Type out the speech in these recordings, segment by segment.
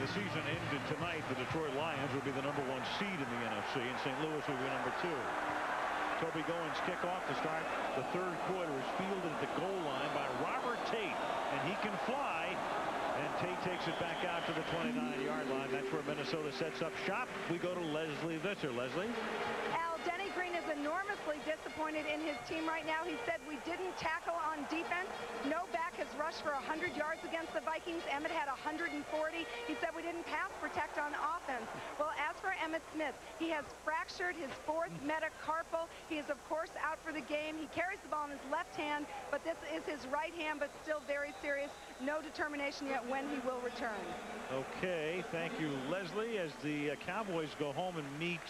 the season ended tonight, the Detroit Lions would be the #1 seed in the NFC, and St. Louis would be #2. Toby Goins' kickoff to start the third quarter is fielded at the goal line by Robert Tate, and he can fly. And Tate takes it back out to the 29-yard line. That's where Minnesota sets up shop. We go to Leslie Visser. Leslie? Al, Denny Green is enormously disappointed in his team right now. He said we didn't tackle on defense. No back has rushed for 100 yards against the Vikings. Emmitt had 140. He said we didn't pass protect on offense. Well, as for Emmitt Smith, he has fractured his 4th metacarpal. He is, of course, out for the game. He carries the ball in his left hand, but this is his right hand, but still very serious. No determination yet when he will return. Okay, thank you, Leslie. As the Cowboys go home and meet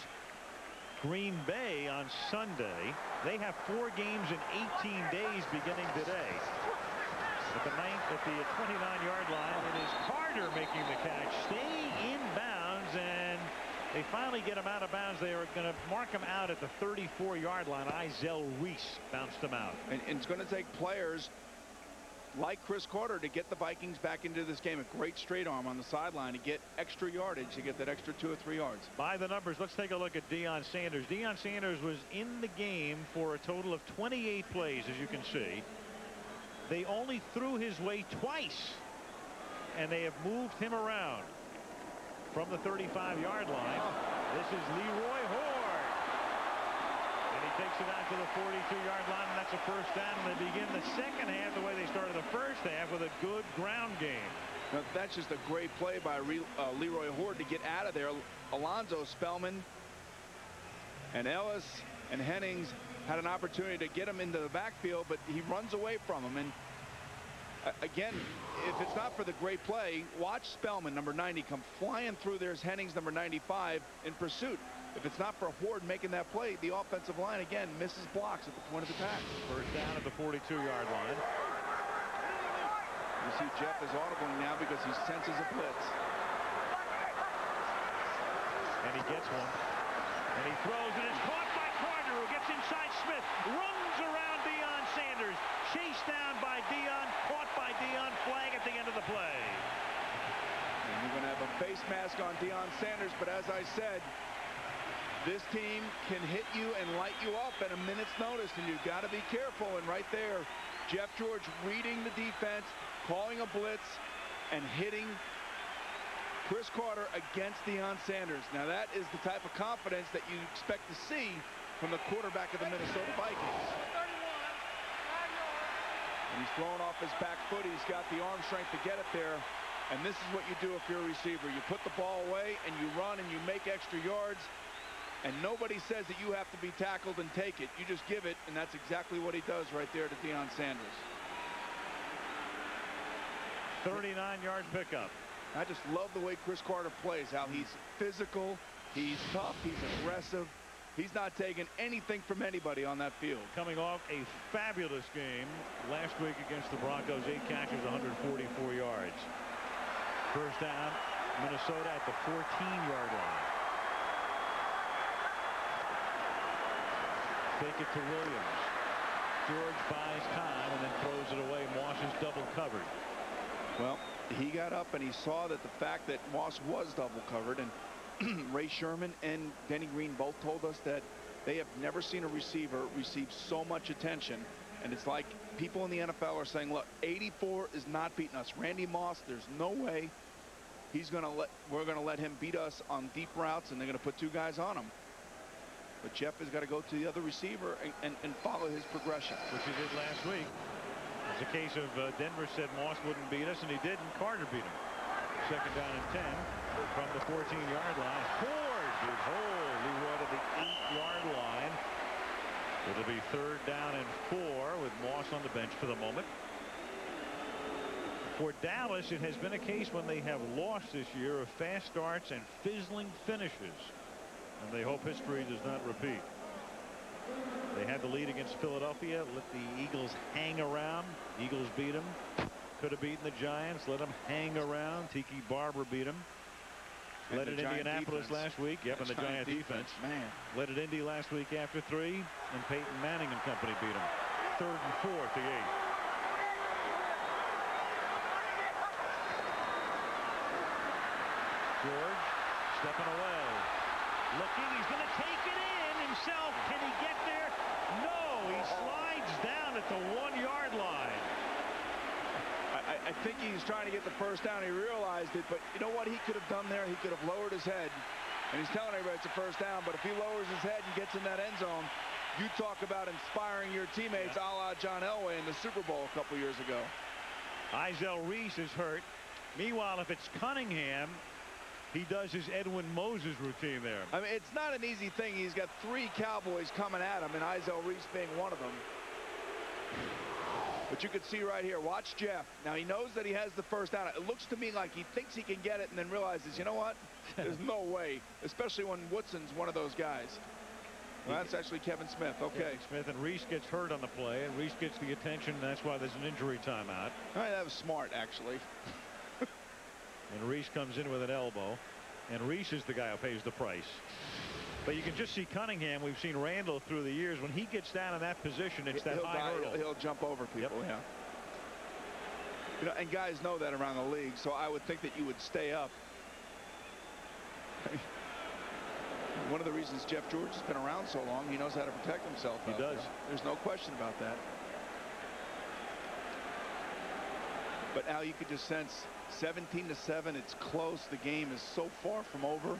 Green Bay on Sunday, they have 4 games in 18 days beginning today. At the 29-yard line, it is Carter making the catch, staying in bounds, and they finally get him out of bounds. They are going to mark him out at the 34-yard line. Izell Reese bounced him out. And it's going to take players like Chris Carter to get the Vikings back into this game. A great straight arm on the sideline to get extra yardage, to get that extra 2 or 3 yards. By the numbers, let's take a look at Deion Sanders. Deion Sanders was in the game for a total of 28 plays, as you can see. They only threw his way twice, and they have moved him around from the 35-yard line. This is Leroy Horde. And he takes it out to the 42-yard line, and that's a first down. And they begin the second half the way they started the first half, with a good ground game. Now, that's just a great play by Leroy Horde to get out of there. Alonzo Spellman and Ellis and Hennings had an opportunity to get him into the backfield, but he runs away from him. And again, if it's not for the great play, watch Spellman, number 90, come flying through. There's Hennings, number 95, in pursuit. If it's not for Horde making that play, the offensive line, again, misses blocks at the point of attack. First down at the 42-yard line. You see Jeff is audibling now because he senses a blitz. And he gets one. And he throws, and it's caught by Carter, who gets inside Smith, runs around Deion Sanders, chased down by Deion, caught by Deion, flag at the end of the play. And you're going to have a face mask on Deion Sanders, but as I said, this team can hit you and light you up at a minute's notice, and you've got to be careful. And right there, Jeff George reading the defense, calling a blitz, and hitting Chris Carter against Deion Sanders. Now that is the type of confidence that you expect to see from the quarterback of the Minnesota Vikings. And he's throwing off his back foot. He's got the arm strength to get it there. And this is what you do if you're a receiver. You put the ball away and you run and you make extra yards. And nobody says that you have to be tackled and take it. You just give it, and that's exactly what he does right there to Deion Sanders. 39-yard pickup. I just love the way Chris Carter plays, how he's physical, he's tough, he's aggressive. He's not taking anything from anybody on that field. Coming off a fabulous game last week against the Broncos, 8 catches, 144 yards. First down, Minnesota at the 14-yard line. Take it to Williams. George buys time and then throws it away. Moss is double covered. Well, he got up and he saw that the fact that Moss was double covered, and Ray Sherman and Denny Green both told us that they have never seen a receiver receive so much attention. And it's like people in the NFL are saying, look, 84 is not beating us. Randy Moss, there's no way we're going to let him beat us on deep routes, and they're going to put 2 guys on him. But Jeff has got to go to the other receiver and follow his progression. Which he did last week. It's a case of Denver said Moss wouldn't beat us, and he did, and Carter beat him. Second down and 10 from the 14-yard line. Ford is whole. Leroy to the 8-yard line. It'll be third down and 4 with Moss on the bench for the moment. For Dallas, it has been a case when they have lost this year of fast starts and fizzling finishes. And they hope history does not repeat. They had the lead against Philadelphia, let the Eagles hang around. Eagles beat them. Could have beaten the Giants, let them hang around. Tiki Barber beat them. Led at Indianapolis last week. Yep, and the Giant defense. Man. Led at Indy last week after 3, and Peyton Manning and company beat them. Third and 4 at the 8. George stepping away. Looking. He's going to take it in himself. Can he get there? No. He slides down at the 1-yard line. I think he's trying to get the first down. He realized it, but you know what he could have done there? He could have lowered his head. And he's telling everybody it's a first down, but if he lowers his head and gets in that end zone, you talk about inspiring your teammates, a la John Elway in the Super Bowl a couple years ago. Ezel Reese is hurt. Meanwhile, if it's Cunningham, he does his Edwin Moses routine there. I mean, it's not an easy thing. He's got 3 Cowboys coming at him, and Ezel Reese being one of them. But you can see right here, watch Jeff. Now, he knows that he has the first down. It looks to me like he thinks he can get it and then realizes, you know what? There's no way, especially when Woodson's one of those guys. Well, that's actually Kevin Smith. Okay. Kevin Smith, and Reese gets hurt on the play, and Reese gets the attention, and that's why there's an injury timeout. All right, that was smart, actually. And Reese comes in with an elbow, and Reese is the guy who pays the price. But you can just see Cunningham. We've seen Randall through the years. When he gets down in that position, it's that high hurdle. He'll jump over people, yeah. You know, and guys know that around the league, so I would think that you would stay up. One of the reasons Jeff George has been around so long, he knows how to protect himself. He does. There's no question about that. But Al, you could just sense 17-7. It's close. The game is so far from over.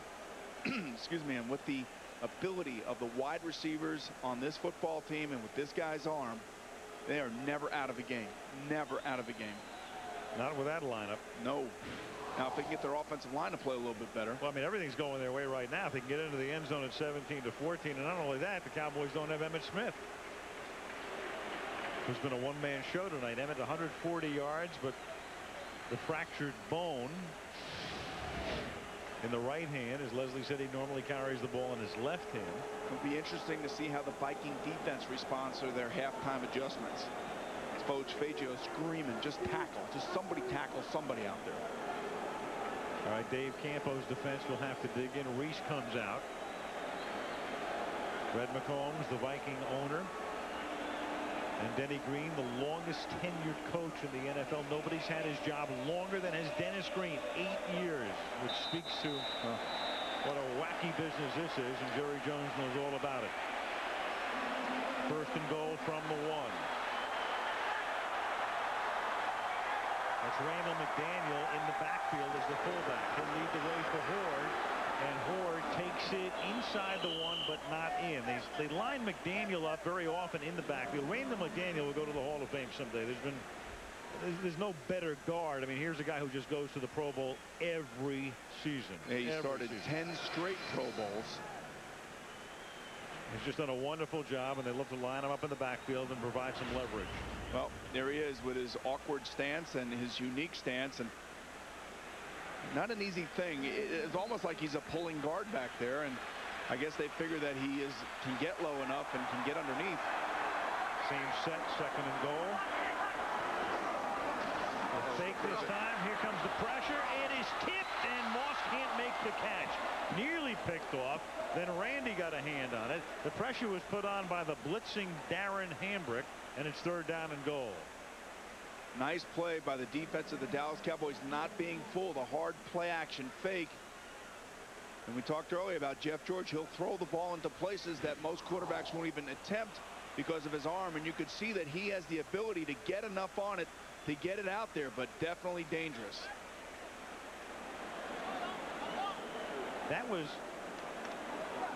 Excuse me. And with the ability of the wide receivers on this football team and with this guy's arm, they are never out of a game. Never out of a game. Not with that lineup. No. Now, if they can get their offensive line to play a little bit better. Well, I mean, everything's going their way right now. If they can get into the end zone at 17-14, and not only that, the Cowboys don't have Emmitt Smith, who's been a one-man show tonight. Emmitt 140 yards, but the fractured bone in the right hand. As Leslie said, he normally carries the ball in his left hand. It'll be interesting to see how the Viking defense responds to their halftime adjustments. Coach Fangio screaming, just tackle. Just somebody tackle somebody out there. All right, Dave Campo's defense will have to dig in. Reese comes out. Red McCombs, the Viking owner. And Denny Green, the longest tenured coach in the NFL. Nobody's had his job longer than has Dennis Green, 8 years, which speaks to what a wacky business this is, and Jerry Jones knows all about it. First and goal from the 1. That's Randall McDaniel in the backfield as the fullback. He'll lead the way for Horde, and Horde takes it inside the 1 but not in. They line McDaniel up very often in the backfield. Randall McDaniel will go to the Hall of Fame someday. There's no better guard. I mean, here's a guy who just goes to the Pro Bowl every season. Yeah, he started 10 straight Pro Bowls. He's just done a wonderful job, and they love to line him up in the backfield and provide some leverage. Well, there he is with his awkward stance and his unique stance, and not an easy thing. It's almost like he's a pulling guard back there, and I guess they figure that he can get low enough and can get underneath. Same set, second and goal. Fake this time. Here comes the pressure. It is tipped, and Moss can't make the catch. Nearly picked off. Then Randy got a hand on it. The pressure was put on by the blitzing Darren Hambrick, and it's third down and goal. Nice play by the defense of the Dallas Cowboys, not being full. The hard play action fake. And we talked earlier about Jeff George. He'll throw the ball into places that most quarterbacks won't even attempt because of his arm. And you could see that he has the ability to get enough on it to get it out there, but definitely dangerous. That was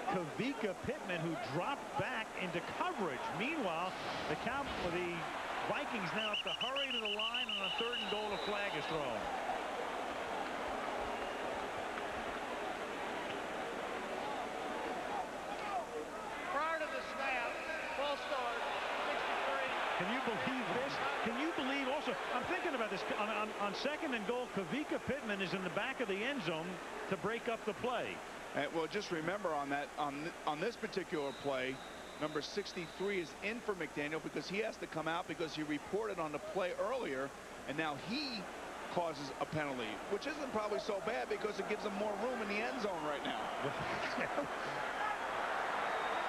Kavika Pittman, who dropped back into coverage. Meanwhile, the Vikings now have to hurry to the line, and on a third and goal, a flag is thrown. Prior to the snap, ball start, 63. Can you believe this? Can you believe also, I'm thinking about this, on second and goal, Kavika Pittman is in the back of the end zone to break up the play. Well, just remember on this particular play, number 63 is in for McDaniel because he has to come out because he reported on the play earlier, and now he causes a penalty, which isn't probably so bad because it gives him more room in the end zone right now.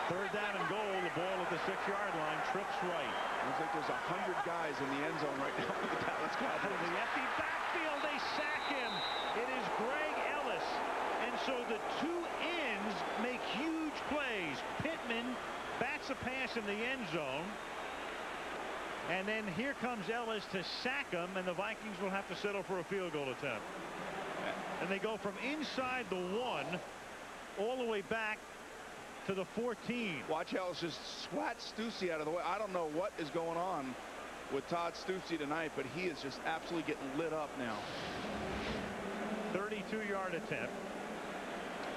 Third down and goal, the ball at the 6-yard line, trips right. Looks like there's 100 guys in the end zone right now for the Dallas Cowboys. Out of the empty backfield, they sack him. It is Greg Ellis. So the two ends make huge plays. Pittman bats a pass in the end zone. And then here comes Ellis to sack him, and the Vikings will have to settle for a field goal attempt. And they go from inside the 1 all the way back to the 14. Watch Ellis just swat Stussy out of the way. I don't know what is going on with Todd Stussy tonight, but he is just absolutely getting lit up now. 32-yard attempt.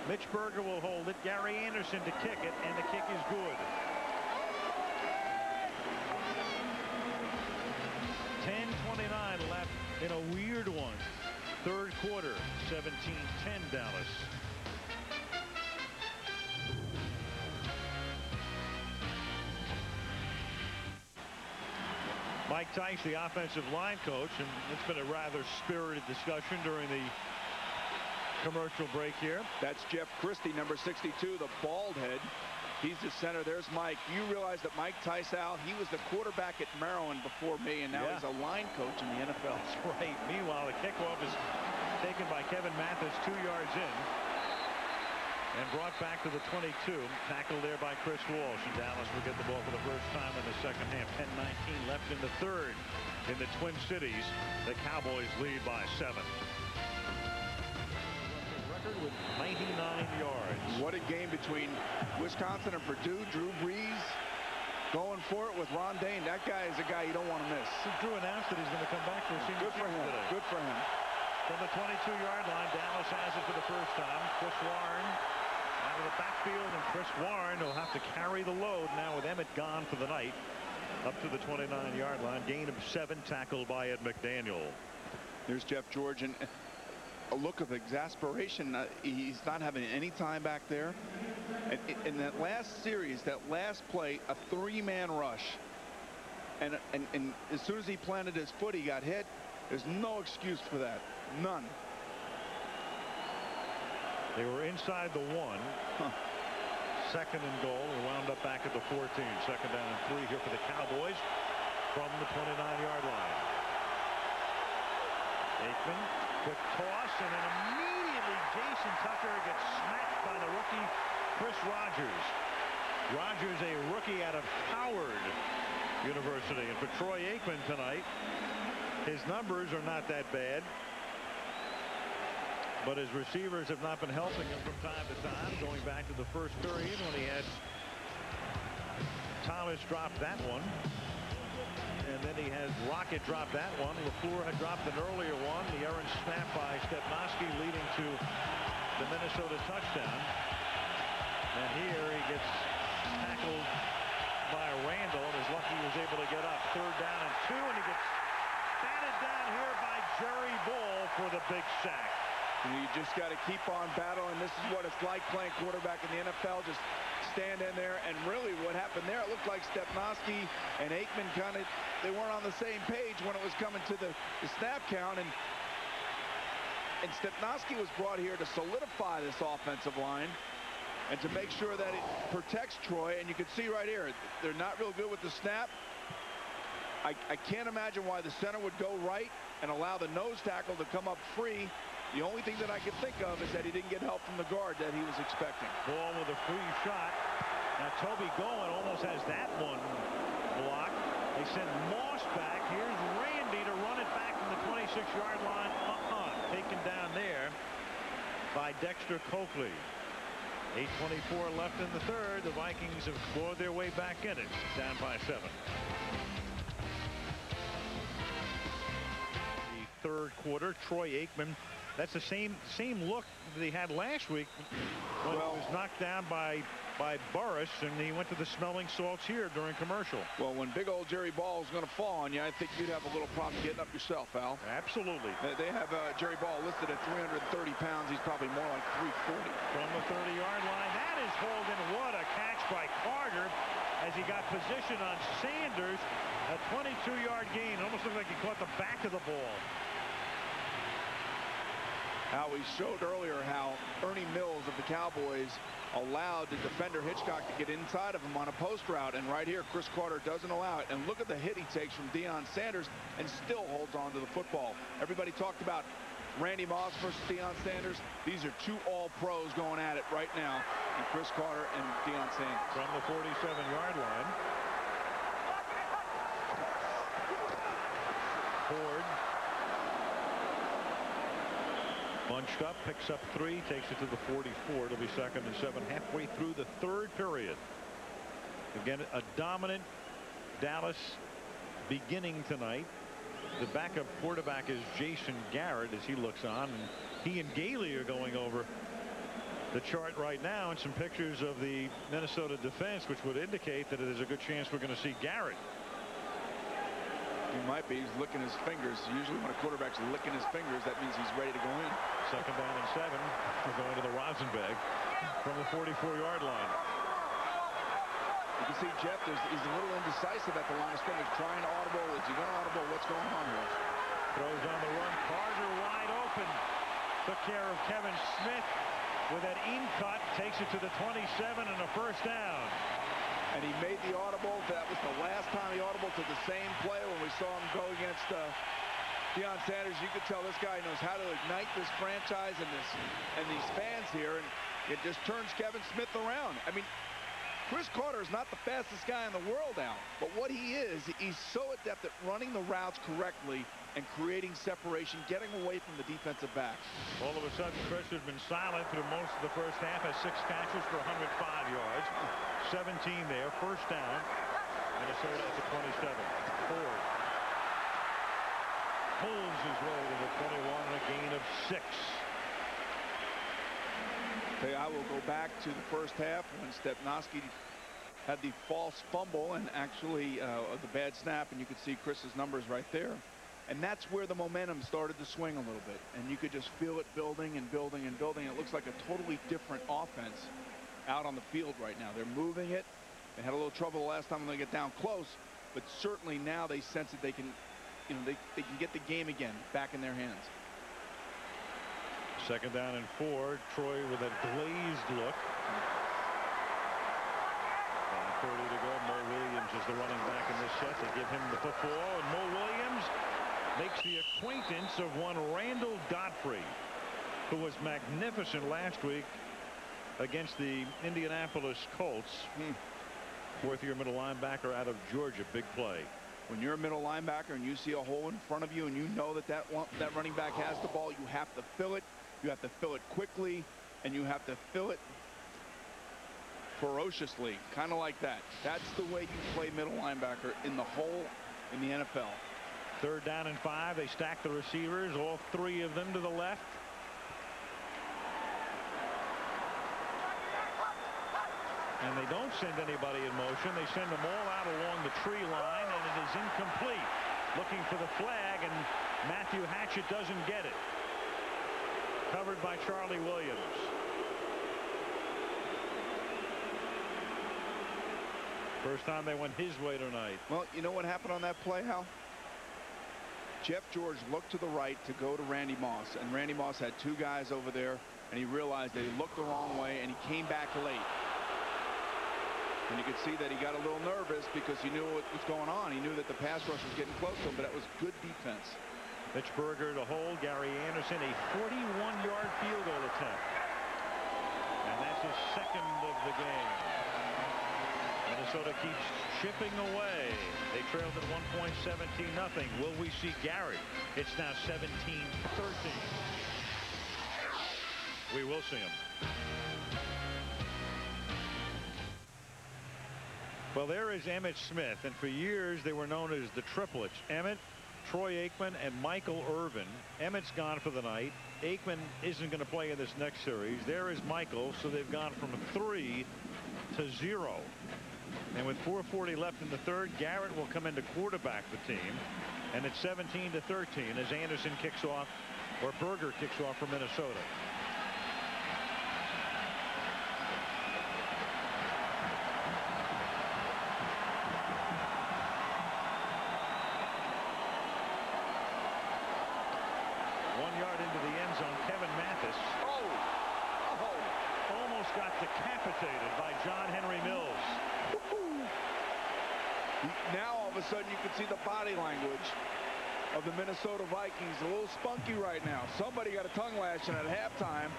Mitch Berger will hold it. Gary Anderson to kick it, and the kick is good. 10:29 left in a weird one. Third quarter, 17-10 Dallas. Mike Tice, the offensive line coach, and it's been a rather spirited discussion during the commercial break here. That's Jeff Christie, number 62, the bald head. He's the center. There's Mike. You realize that Mike Tice, Al, he was the quarterback at Maryland before me, and now he's a line coach in the NFL. That's right. Meanwhile, the kickoff is taken by Kevin Mathis 2 yards in and brought back to the 22. Tackled there by Chris Walsh, and Dallas will get the ball for the first time in the second half. 10:19 left in the third in the Twin Cities. The Cowboys lead by 7. Record with 99 yards. What a game between Wisconsin and Purdue. Drew Brees going for it with Ron Dayne. That guy is a guy you don't want to miss. Drew announced that he's going to come back for a senior Good for him. today. Good for him. From the 22-yard line, Dallas has it for the first time. Chris Warren out of the backfield, and Chris Warren will have to carry the load now with Emmitt gone for the night. Up to the 29-yard line. Gain of 7, tackled by Ed McDaniel. There's Jeff George, and a look of exasperation. He's not having any time back there. And in that last series, that last play, a 3-man rush. And as soon as he planted his foot, he got hit. There's no excuse for that. None. They were inside the 1. Second and goal. We wound up back at the 14. Second down and 3 here for the Cowboys from the 29-yard line. Aikman, quick toss, and then immediately Jason Tucker gets smacked by the rookie Chris Rogers. Rogers, a rookie out of Howard University. And for Troy Aikman tonight, his numbers are not that bad, but his receivers have not been helping him from time to time. Going back to the first period when he had Thomas drop that one, and then he had Rocket drop that one. LaFleur had dropped an earlier one. The errant snap by Stepnoski leading to the Minnesota touchdown. And here he gets tackled by Randall, and is lucky he was able to get up. Third down and 2, and he gets batted down here by Jerry Bull for the big sack. And you just got to keep on battling. This is what it's like playing quarterback in the NFL. Just stand in there. And really what happened there, it looked like Stepnoski and Aikman they weren't on the same page when it was coming to the snap count. And Stepnoski was brought here to solidify this offensive line and to make sure that it protects Troy. And you can see right here, they're not real good with the snap. I can't imagine why the center would go right and allow the nose tackle to come up free. The only thing that I can think of is that he didn't get help from the guard that he was expecting. Ball with a free shot. Now Toby Goen almost has that one blocked. They send Moss back. Here's Randy to run it back from the 26-yard line. Taken down there by Dexter Coakley. 8:24 left in the third. The Vikings have clawed their way back in it. Down by 7. The third quarter, Troy Aikman. That's the same look that he had last week when he was knocked down by Burris, and he went to the smelling salts here during commercial. Well, when big old Jerry Ball is going to fall on you, I think you'd have a little problem getting up yourself, Al. Absolutely. They have Jerry Ball listed at 330 pounds. He's probably more like 340. From the 30-yard line, that is Holden. What a catch by Carter as he got position on Sanders. A 22-yard gain. Almost looked like he caught the back of the ball. How we showed earlier how Ernie Mills of the Cowboys allowed the defender Hitchcock to get inside of him on a post route, and right here Chris Carter doesn't allow it. And look at the hit he takes from Deion Sanders and still holds on to the football. Everybody talked about Randy Moss versus Deion Sanders. These are two all-pros going at it right now, and Chris Carter and Deion Sanders. From the 47-yard line. Ford bunched up, picks up 3, takes it to the 44. It'll be 2nd and 7 halfway through the 3rd period. Again, a dominant Dallas beginning tonight. The backup quarterback is Jason Garrett as he looks on, and he and Gailey are going over the chart right now, and some pictures of the Minnesota defense, which would indicate that there's a good chance we're going to see Garrett. He might be. He's licking his fingers. Usually when a quarterback's licking his fingers, that means he's ready to go in. 2nd down and 7. We're going to the Rosenberg from the 44-yard line. You can see Jeff, he's a little indecisive at the line of scrimmage, trying to audible. Is he going to audible? What's going on here? Throws on the run. Carter wide open. Took care of Kevin Smith with that in cut. Takes it to the 27 and a 1st down. And he made the audible. That was the last time he audible to the same play when we saw him go against Deion Sanders. You could tell this guy knows how to ignite this franchise and these fans here, and it just turns Kevin Smith around. I mean, Chris Carter is not the fastest guy in the world now, but what he is, he's so adept at running the routes correctly and creating separation, getting away from the defensive back. All of a sudden, Chris has been silent through most of the 1st half, has 6 catches for 105 yards, 17 there, 1st down. Minnesota at the 27. Ford pulls his way to the 21 and a gain of 6. Okay, I will go back to the 1st half when Stepnoski had the false fumble and actually the bad snap, and you could see Chris's numbers right there. And that's where the momentum started to swing a little bit, and you could just feel it building and building and building. It looks like a totally different offense out on the field right now. They're moving it. They had a little trouble the last time when they get down close, but certainly now they sense that they can, they can get the game again back in their hands. 2nd down and 4. Troy with a glazed look. 30 to go. Mo Williams is the running back in this set. They give him the football, and Mo Williams makes the acquaintance of one Randall Godfrey, who was magnificent last week against the Indianapolis Colts. 4th-year middle linebacker out of Georgia. Big play. When you're a middle linebacker and you see a hole in front of you and you know that running back has the ball, you have to fill it. You have to fill it quickly, and you have to fill it ferociously, kind of like that. That's the way you play middle linebacker in the hole in the NFL. 3rd down and 5. They stack the receivers, all 3 of them to the left. And they don't send anybody in motion. They send them all out along the tree line, and it is incomplete. Looking for the flag, and Matthew Hatchett doesn't get it. Covered by Charlie Williams. First time they went his way tonight. Well, you know what happened on that play, Hal? Jeff George looked to the right to go to Randy Moss, and Randy Moss had 2 guys over there, and he realized that he looked the wrong way, and he came back late. And you could see that he got a little nervous because he knew what was going on. He knew that the pass rush was getting close to him, but that was good defense. Pittsburgher to hold. Gary Anderson, a 41-yard field goal attempt. And that's his 2nd of the game. Minnesota keeps chipping away. They trailed at one point 17-0. Will we see Garrett? It's now 17-13. We will see him. Well, there is Emmitt Smith, and for years they were known as the triplets. Emmitt, Troy Aikman, and Michael Irvin. Emmitt's gone for the night. Aikman isn't going to play in this next series. There is Michael, so they've gone from 3 to 0. And with 4:40 left in the 3rd, Garrett will come in to quarterback the team. And it's 17-13 as Anderson kicks off, or Berger kicks off for Minnesota. Decapitated by John Henry Mills. Now all of a sudden you can see the body language of the Minnesota Vikings. A little spunky right now. Somebody got a tongue lashing at halftime.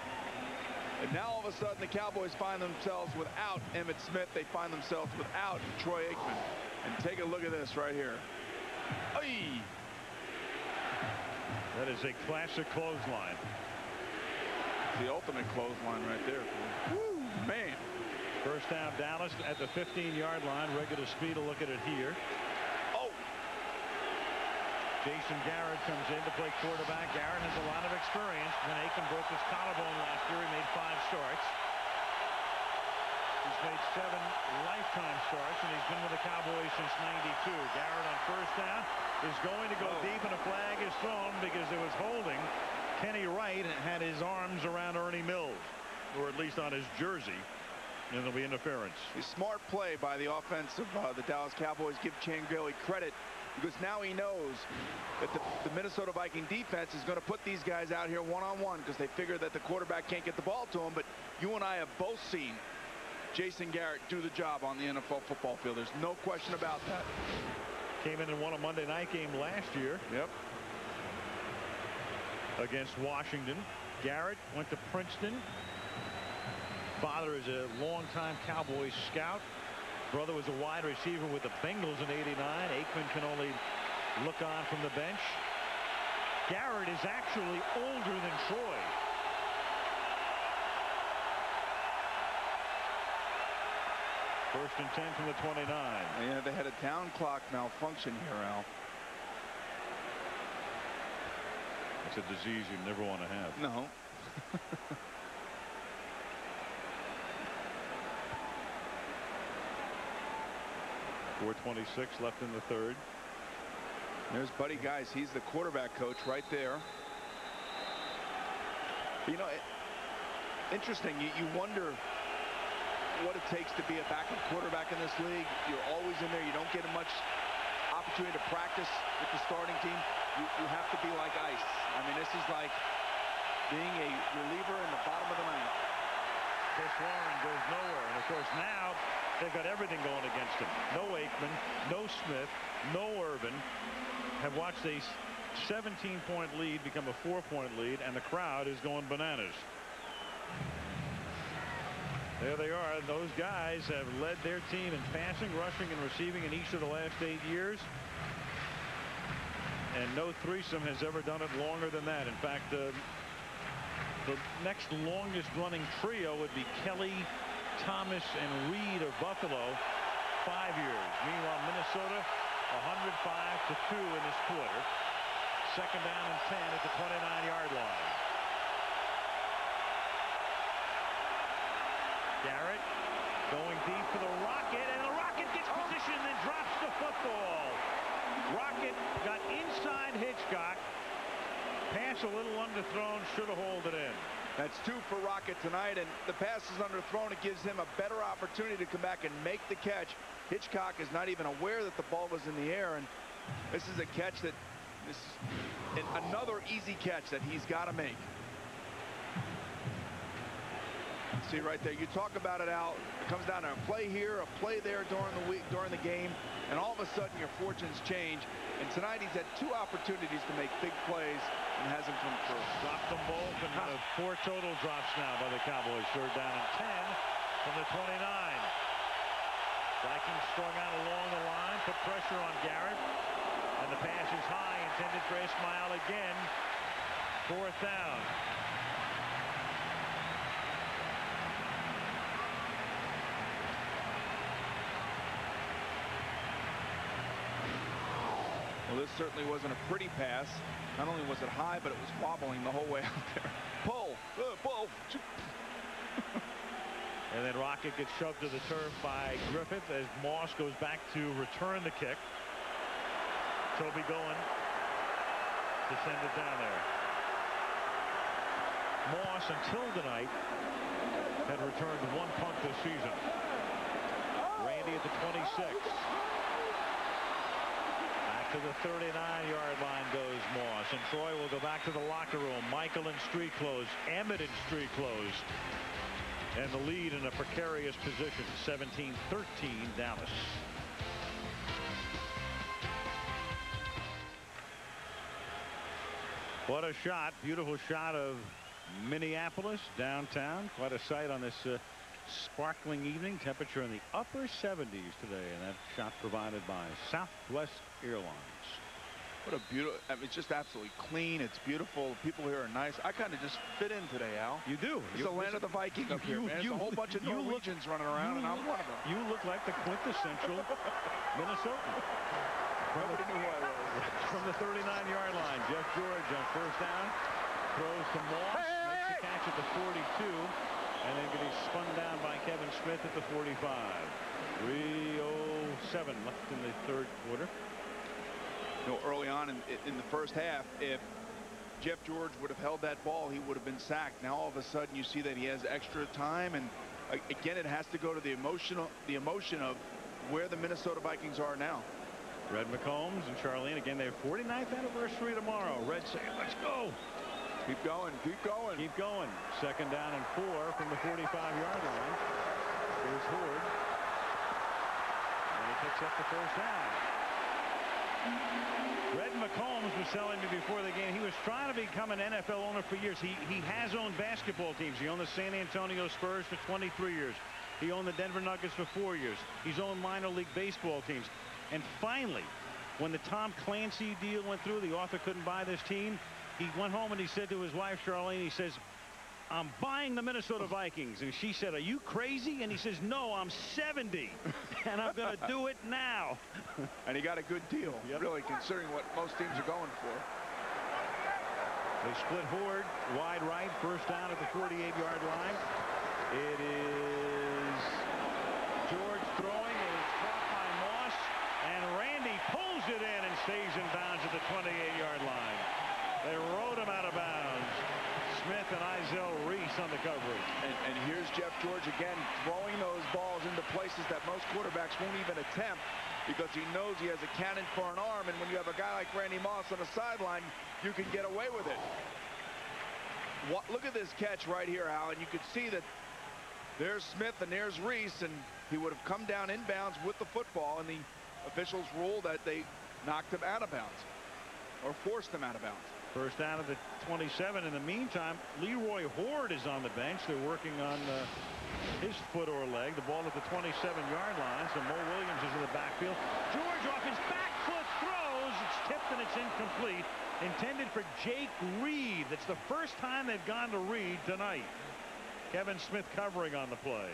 And now all of a sudden the Cowboys find themselves without Emmitt Smith. They find themselves without Troy Aikman. And take a look at this right here. Oy! That is a classic clothesline. The ultimate clothesline right there. Woo, man. First down, Dallas at the 15-yard line. Regular speed. A look at it here. Oh! Jason Garrett comes in to play quarterback. Garrett has a lot of experience. When Aikman broke his collarbone last year, he made 5 starts. He's made 7 lifetime starts, and he's been with the Cowboys since '92. Garrett on first down is going to go deep, and a flag is thrown because it was holding. Kenny Wright had his arms around Ernie Mills, or at least on his jersey, and there'll be interference. A smart play by the offense of the Dallas Cowboys. Give Changeli credit, because now he knows that the Minnesota Viking defense is going to put these guys out here one-on-one, because they figure that the quarterback can't get the ball to him. But you and I have both seen Jason Garrett do the job on the NFL football field. There's no question about that. Came in and won a Monday night game last year. Yep. Against Washington. Garrett went to Princeton. Father is a longtime Cowboys scout. Brother was a wide receiver with the Bengals in '89. Aikman can only look on from the bench. Garrett is actually older than Troy. First and 10 from the 29. Yeah, they had a down clock malfunction here, Al. It's a disease you never want to have. No. 4:26 left in the third. There's Buddy Guys. He's the quarterback coach right there. You know, interesting. You wonder what it takes to be a backup quarterback in this league. You're always in there. You don't get much opportunity to practice with the starting team. You have to be like ice. I mean, this is like being a reliever in the bottom of the ninth. Chris Warren goes nowhere, and of course now they've got everything going against him. No Aikman, no Smith, no Irvin. Have watched a 17-point lead become a 4-point lead, and the crowd is going bananas. There they are. Those guys have led their team in passing, rushing, and receiving in each of the last 8 years. And no threesome has ever done it longer than that. In fact, the next longest running trio would be Kelly, Thomas, and Reed of Buffalo, 5 years. Meanwhile, Minnesota 105-2 in this quarter. Second down and 10 at the 29-yard line. Garrett going deep for the Rocket, and the Rocket gets positioned and drops the football. Rocket got inside Hitchcock. Pass a little underthrown, should have hauled it in. That's 2 for Rocket tonight, and the pass is underthrown. It gives him a better opportunity to come back and make the catch. Hitchcock is not even aware that the ball was in the air, and this is a catch that another easy catch that he's got to make. See right there, you talk about it, Al. It comes down to a play here, a play there during the week, during the game, and all of a sudden your fortunes change. And tonight he's had 2 opportunities to make big plays and hasn't come through. Dropped them both, and 4 total drops now by the Cowboys. Third down and 10 from the 29. Vikings strung out along the line, put pressure on Garrett, and the pass is high, intended for Ismail again. 4th down. Well, this certainly wasn't a pretty pass. Not only was it high, but it was wobbling the whole way out there. Pull, pull. And then Rocket gets shoved to the turf by Griffith as Moss goes back to return the kick. Toby going to send it down there. Moss, until tonight, had returned 1 punt this season. Randy at the 26. To the 39-yard line goes Moss, and Troy will go back to the locker room. Michael in street clothes, Emmitt in street clothes, and the lead in a precarious position. 17-13 Dallas. What a shot. Beautiful shot of Minneapolis downtown. Quite a sight on this sparkling evening. Temperature in the upper 70s today, and that shot provided by Southwest Airlines. What a beautiful, I mean, it's just absolutely clean. It's beautiful. People here are nice. I kind of just fit in today, Al. You do. It's the land of the Vikings up here, man. There's a whole bunch of Norwegians running around, and I'm one of them. You look like the quintessential Minnesotan. Nobody knew who I was. From the 39-yard line, Jeff George on first down. Throws to Moss. Makes the catch at the 42. And then getting spun down by Kevin Smith at the 45. 3:07 left in the third quarter. You know, early on in the first half, if Jeff George would have held that ball, he would have been sacked. Now all of a sudden you see that he has extra time, and again it has to go to the emotion of where the Minnesota Vikings are now. Red McCombs and Charlene again, their 49th anniversary tomorrow. Red saying, let's go. Keep going, keep going. Keep going. Second down and 4 from the 45-yard line. Here's Horde. And he picks up the first down. Red McCombs was telling me before the game he was trying to become an NFL owner for years. He has owned basketball teams. He owned the San Antonio Spurs for 23 years. He owned the Denver Nuggets for 4 years. He's owned minor league baseball teams. And finally, when the Tom Clancy deal went through, the author couldn't buy this team. He went home and he said to his wife, Charlene, he says, I'm buying the Minnesota Vikings. And she said, are you crazy? And he says, no, I'm 70 and I'm going to do it now. And he got a good deal, really, considering what most teams are going for. They split Horde wide right, first down at the 48-yard line. It is George throwing, and it's caught by Moss, and Randy pulls it in and stays in bounds at the 28-yard line. They rode him out of bounds. Smith and Izell Reese on the coverage. And here's Jeff George again throwing those balls into places that most quarterbacks won't even attempt because he knows he has a cannon for an arm, and when you have a guy like Randy Moss on the sideline, you can get away with it. Look at this catch right here, Al, and you could see that there's Smith and there's Reese, and he would have come down inbounds with the football, and the officials ruled that they knocked him out of bounds or forced him out of bounds. First down at the 27. In the meantime, Leroy Horde is on the bench. They're working on his foot or leg. The ball at the 27-yard line. So Mo Williams is in the backfield. George off his back foot throws. It's tipped and it's incomplete. Intended for Jake Reed. That's the first time they've gone to Reed tonight. Kevin Smith covering on the play.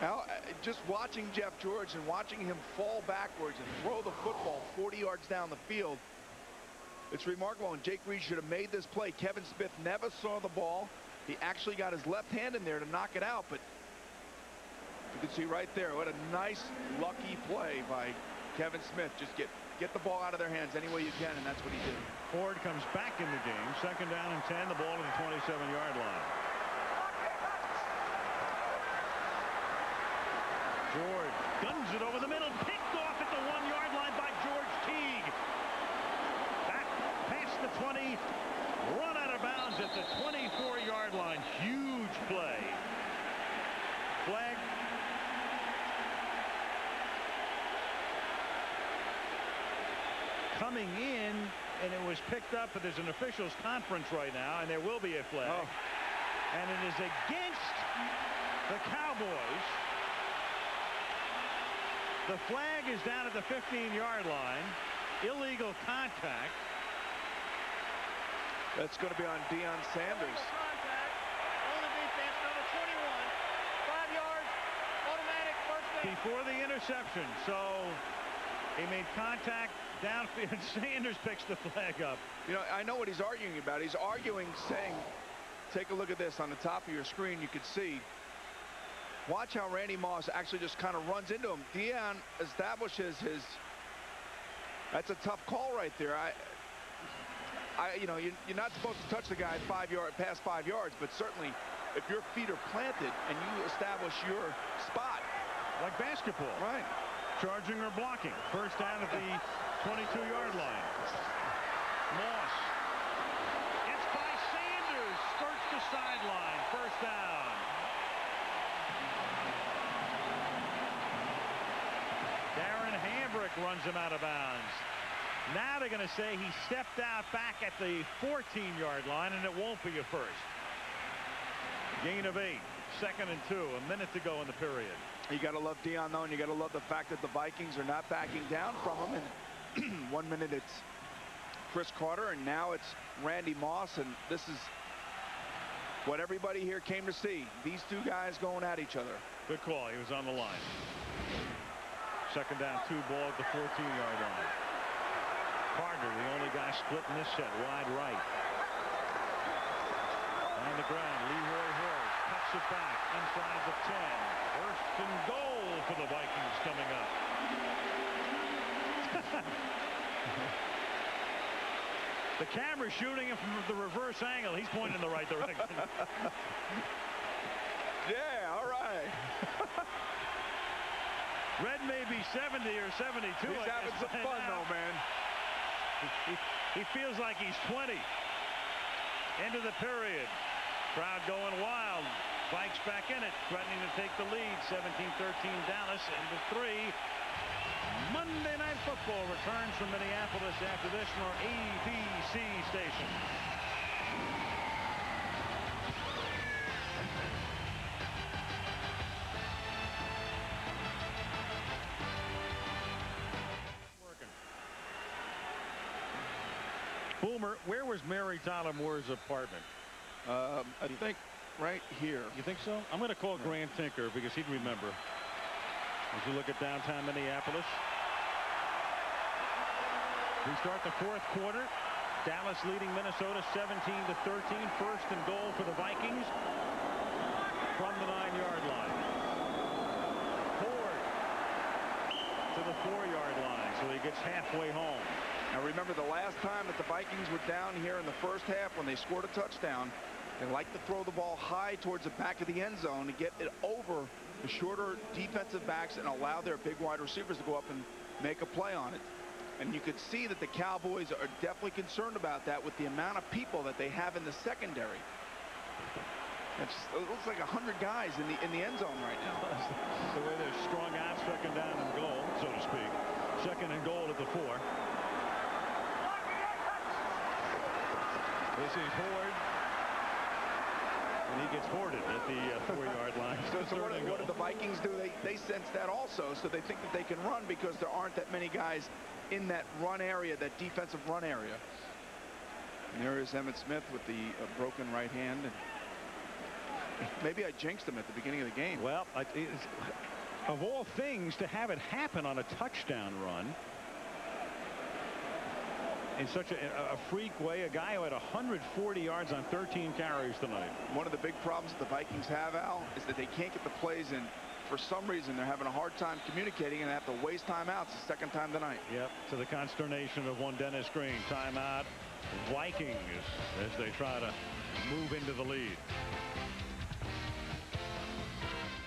Now, just watching Jeff George and watching him fall backwards and throw the football 40 yards down the field, it's remarkable, and Jake Reed should have made this play. Kevin Smith never saw the ball. He actually got his left hand in there to knock it out, but you can see right there what a nice lucky play by Kevin Smith. Just get the ball out of their hands any way you can, and that's what he did. Ford comes back in the game. Second down and 10. The ball at the 27-yard line. George guns it over the middle, picked off at the 1-yard line by George Teague. Back past the 20, run out of bounds at the 24-yard line. Huge play. Flag. Coming in, and it was picked up, but there's an officials conference right now, and there will be a flag. Oh. And it is against the Cowboys. The flag is down at the 15-yard line. Illegal contact. That's going to be on Deion Sanders. Contact on the defense, number 21. 5 yards, automatic first down. Before the interception. So he made contact downfield. Sanders picks the flag up. You know, I know what he's arguing about. He's arguing, saying, take a look at this on the top of your screen. You could see. Watch how Randy Moss actually just kind of runs into him. Deion establishes his. That's a tough call right there. You know, you're not supposed to touch the guy past 5 yards, but certainly if your feet are planted and you establish your spot. Like basketball. Right. Charging or blocking. First down at the 22-yard line. Moss. It's by Sanders. Skirts the sideline. First down. Hambrick runs him out of bounds. Now they're going to say he stepped out back at the 14-yard line, and it won't be a first. Gain of 8. 2nd and 2. A minute to go in the period. You got to love Dion, though, and you got to love the fact that the Vikings are not backing down from him. And 1 minute it's Chris Carter, and now it's Randy Moss, and this is what everybody here came to see. These two guys going at each other. Good call. He was on the line. 2nd down, 2 ball at the 14-yard line. Carter, the only guy split in this set, wide right. On the ground, Leroy Hill cuts it back inside the 10. 1st and goal for the Vikings coming up. The camera's shooting him from the reverse angle. He's pointing in the right direction. Yeah, all right. Red may be 70 or 72. He's having some fun, though, man. He feels like he's 20. Into the period. Crowd going wild. Vikes back in it, threatening to take the lead. 17-13 Dallas into 3. Monday Night Football returns from Minneapolis after this from our ABC station. Boomer, where was Mary Tyler Moore's apartment? I think right here. You think so? I'm going to call Grant Tinker because he'd remember. As you look at downtown Minneapolis. We start the 4th quarter. Dallas leading Minnesota 17-13. 1st and goal for the Vikings from the 9-yard line. Ford to the 4-yard line, so he gets halfway home. Now remember, the last time that the Vikings were down here in the 1st half when they scored a touchdown, they like to throw the ball high towards the back of the end zone to get it over the shorter defensive backs and allow their big wide receivers to go up and make a play on it. And you could see that the Cowboys are definitely concerned about that with the amount of people that they have in the secondary. It looks like 100 guys in the end zone right now. The way they're strung out, 2nd down and goal, so to speak. 2nd and goal at the 4. This is Ford. And he gets hoarded at the 4-yard line. So what do the Vikings do? They sense that also, so they think that they can run because there aren't that many guys in that run area, that defensive run area. And there is Emmitt Smith with the broken right hand. And maybe I jinxed him at the beginning of the game. Well, of all things, to have it happen on a touchdown run in such a freak way, a guy who had 140 yards on 13 carries tonight. One of the big problems that the Vikings have, Al, is that they can't get the plays in. For some reason, they're having a hard time communicating and have to waste timeouts the 2nd time tonight. Yep, to the consternation of one Dennis Green. Timeout, Vikings, as they try to move into the lead.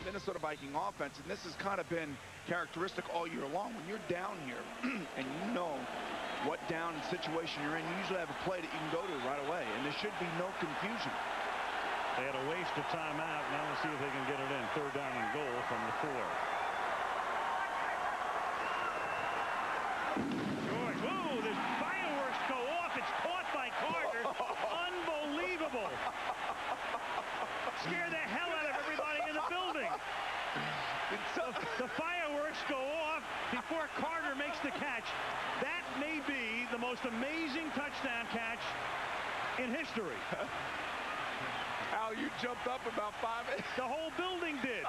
Minnesota Viking offense, and this has kind of been characteristic all year long. When you're down here and you know what down situation you're in, you usually have a play that you can go to right away, and there should be no confusion. They had a waste of timeout. Now we'll see if they can get it in. 3rd down and goal from the 4. George, whoa, the fireworks go off. It's caught by Carter. Unbelievable. Scare the hell out of everybody in the building. The fireworks go off before Carter makes the catch. That may be the most amazing touchdown catch in history. Al, you jumped up about 5 minutes. The whole building did.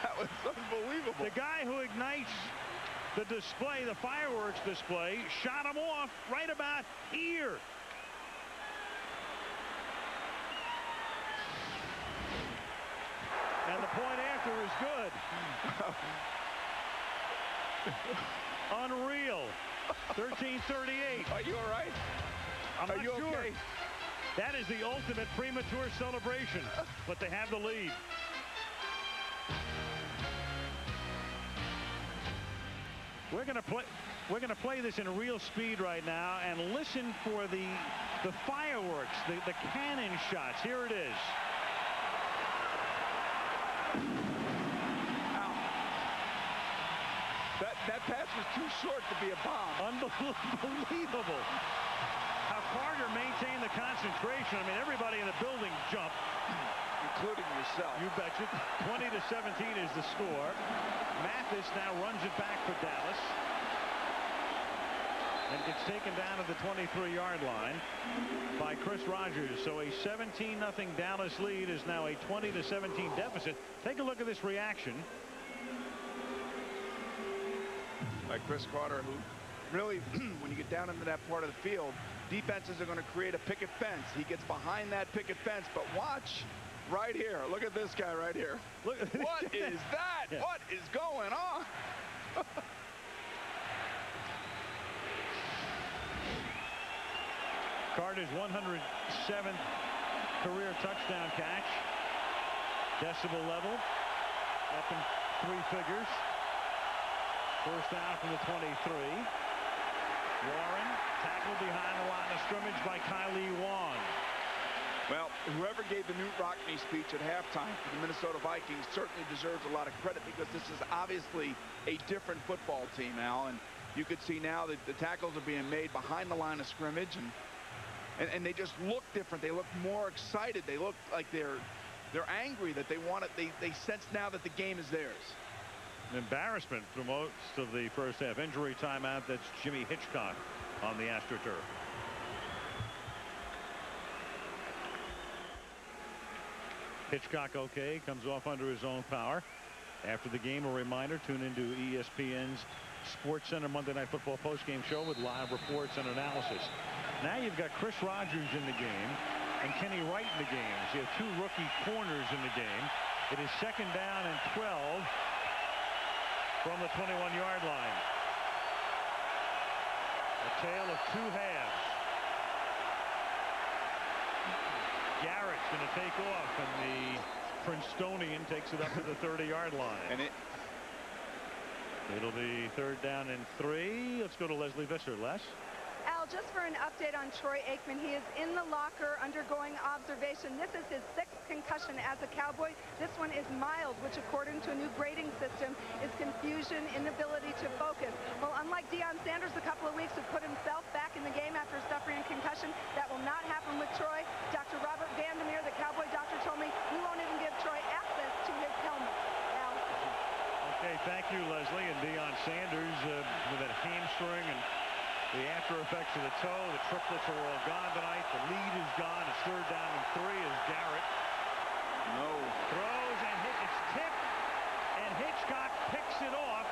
That was unbelievable. The guy who ignites the display, the fireworks display, shot him off right about here. And the point after is good. Unreal. 13:38. Are you all right? I'm not sure. Okay? That is the ultimate premature celebration, but they have the lead. We're going to play this in real speed right now and listen for the fireworks, the cannon shots. Here it is. That pass was too short to be a bomb. Unbelievable. How Carter maintained the concentration. I mean, everybody in the building jumped. Including yourself. You betcha. 20-17 is the score. Mathis now runs it back for Dallas. And gets taken down at the 23-yard line by Chris Rogers. So a 17-0 Dallas lead is now a 20-17 deficit. Take a look at this reaction. By Chris Carter, who really, when you get down into that part of the field, defenses are going to create a picket fence. He gets behind that picket fence, but watch right here. Look at this guy right here. Look, what is that? Yeah. What is going on? Carter's 107th career touchdown catch. Decibel level up in 3 figures. First down from the 23. Warren tackled behind the line of scrimmage by Kylie Wong. Well, whoever gave the Newt Rockne speech at halftime for the Minnesota Vikings certainly deserves a lot of credit, because this is obviously a different football team, Al. And you could see now that the tackles are being made behind the line of scrimmage, and they just look different. They look more excited. They look like they're angry, that they want it. They sense now that the game is theirs. An embarrassment for most of the first half. Injury timeout. That's Jimmy Hitchcock on the AstroTurf. Hitchcock okay, comes off under his own power. After the game, a reminder, tune into ESPN's Sports Center Monday Night Football postgame show with live reports and analysis. Now you've got Chris Rogers in the game and Kenny Wright in the game. So you have 2 rookie corners in the game. It is 2nd down and 12 from the 21-yard line. A tale of 2 halves. Garrett's going to take off, and the Princetonian takes it up to the 30-yard line. And it'll be 3rd down and 3. Let's go to Leslie Visser. Les? Al, just for an update on Troy Aikman, he is in the locker undergoing observation. This is his 6th concussion as a Cowboy. This one is mild, which according to a new grading system is confusion, inability to focus. Well, unlike Deion Sanders a couple of weeks who put himself back in the game after suffering a concussion, that will not happen with Troy. Dr. Robert Vandermeer, the Cowboy doctor, told me we won't even give Troy access to his helmet. Al? Okay, thank you, Leslie. And Deion Sanders with that hamstring and the after effects of the toe. The triplets are all gone tonight. The lead is gone. It's 3rd down and 3 as Garrett throws and it's tipped, and Hitchcock picks it off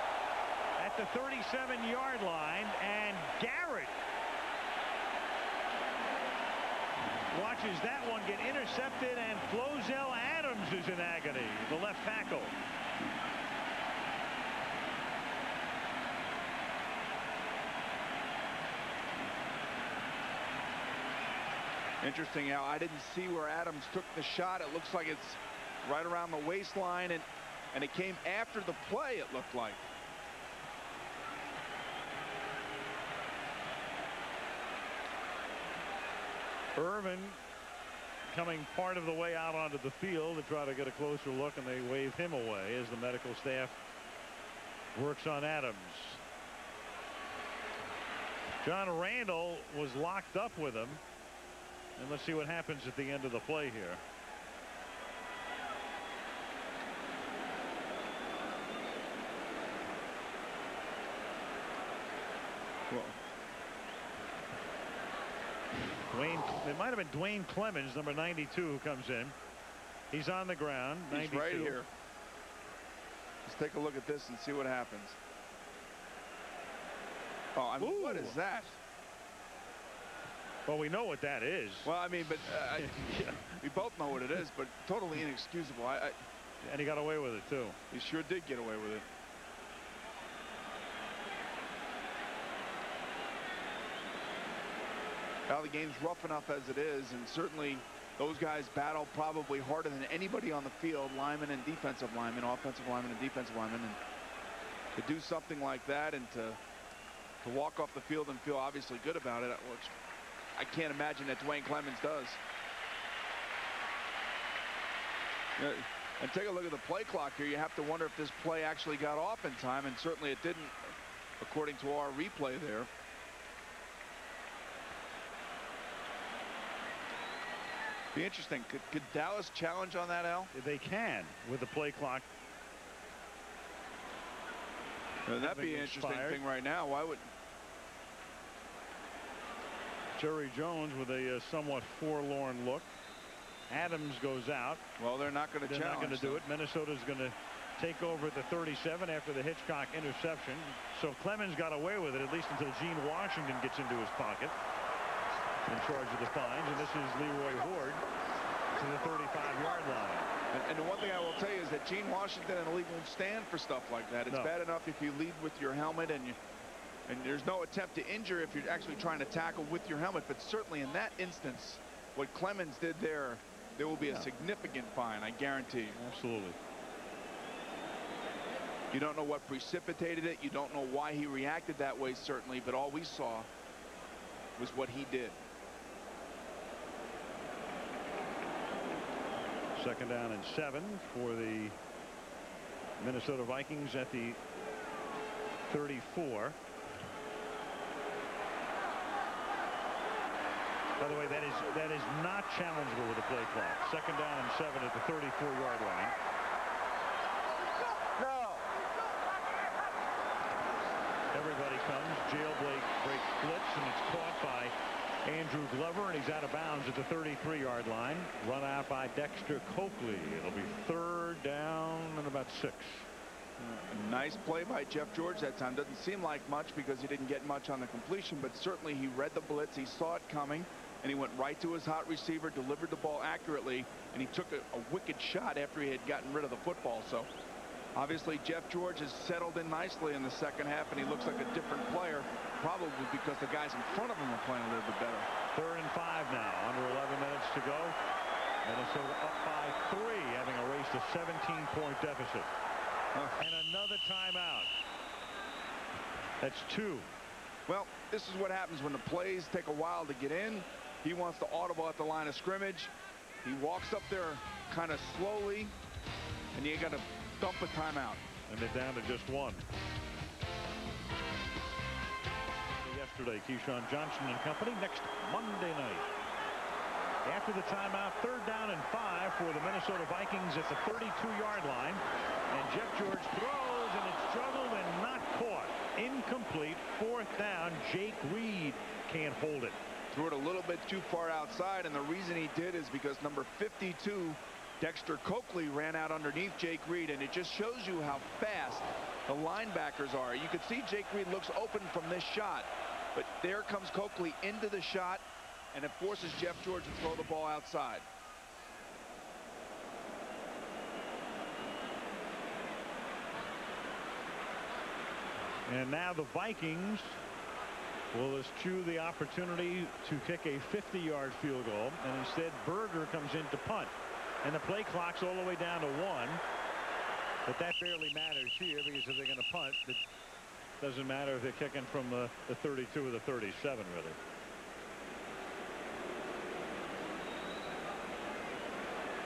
at the 37-yard line, and Garrett watches that one get intercepted, and Flozell Adams is in agony, the left tackle. interesting, Al. I didn't see where Adams took the shot. It looks like it's right around the waistline, and it came after the play, it looked like. Irvin coming part of the way out onto the field to try to get a closer look, and they wave him away as the medical staff works on Adams. John Randall was locked up with him, and let's see what happens at the end of the play here. Well, it might have been Dwayne Clemens, number 92, who comes in. He's on the ground. He's 92. right here. Let's take a look at this and see what happens. Oh, I mean, what is that? Well, we know what that is. Well, I mean, but we both know what it is, but totally inexcusable. And he got away with it, too. He sure did get away with it. Well, the game's rough enough as it is, and certainly those guys battle probably harder than anybody on the field, linemen and defensive linemen, offensive linemen and defensive linemen, and to do something like that and to walk off the field and feel obviously good about it, which I can't imagine that Dwayne Clemens does. And take a look at the play clock here. You have to wonder if this play actually got off in time, and certainly it didn't according to our replay there. Be interesting. Could Dallas challenge on that, Al? They can with the play clock. That'd be an interesting thing right now. Why would Jerry Jones with a somewhat forlorn look. Adams goes out. Well, they're not going to challenge. They're not going to do it. Minnesota's going to take over at the 37 after the Hitchcock interception. So Clemens got away with it, at least until Gene Washington gets into his pocket in charge of the fines. And this is Leroy Horde to the 35-yard line. And the one thing I will tell you is that Gene Washington and the league won't stand for stuff like that. It's bad enough if you lead with your helmet and there's no attempt to injure if you're actually trying to tackle with your helmet. But certainly in that instance, what Clemens did there will be a significant fine, I guarantee. Absolutely. You don't know what precipitated it. You don't know why he reacted that way, certainly. But all we saw was what he did. Second down and 7 for the Minnesota Vikings at the 34. By the way, that is not challengeable with the play clock. Second down and 7 at the 34-yard line. No. Everybody comes. Jailbreak blitz, and it's caught by Andrew Glover, and he's out of bounds at the 33-yard line. Run out by Dexter Coakley. It'll be third down and about 6. Nice play by Jeff George that time. Doesn't seem like much because he didn't get much on the completion, but certainly he read the blitz. He saw it coming, and he went right to his hot receiver, delivered the ball accurately, and he took a wicked shot after he had gotten rid of the football. So obviously Jeff George has settled in nicely in the second half, and he looks like a different player, probably because the guys in front of him are playing a little bit better. Third and 5 now, under 11 minutes to go. Minnesota up by 3, having erased a 17-point deficit. And another timeout. That's 2. Well, this is what happens when the plays take a while to get in. He wants to audible at the line of scrimmage. He walks up there kind of slowly, and you got to dump a timeout. And they're down to just 1. Yesterday, Keyshawn Johnson and company next Monday night. After the timeout, third down and 5 for the Minnesota Vikings at the 32-yard line. And Jeff George throws, and it's juggled and not caught. Incomplete. Fourth down. Jake Reed can't hold it. Threw it a little bit too far outside, and the reason he did is because number 52, Dexter Coakley, ran out underneath Jake Reed, and it just shows you how fast the linebackers are. You could see Jake Reed looks open from this shot, but there comes Coakley into the shot, and it forces Jeff George to throw the ball outside. And now the Vikings will eschew the opportunity to kick a 50-yard field goal, and instead Berger comes in to punt. And the play clock's all the way down to 1. But that barely matters here, because if they're going to punt, it doesn't matter if they're kicking from the 32 or the 37, really.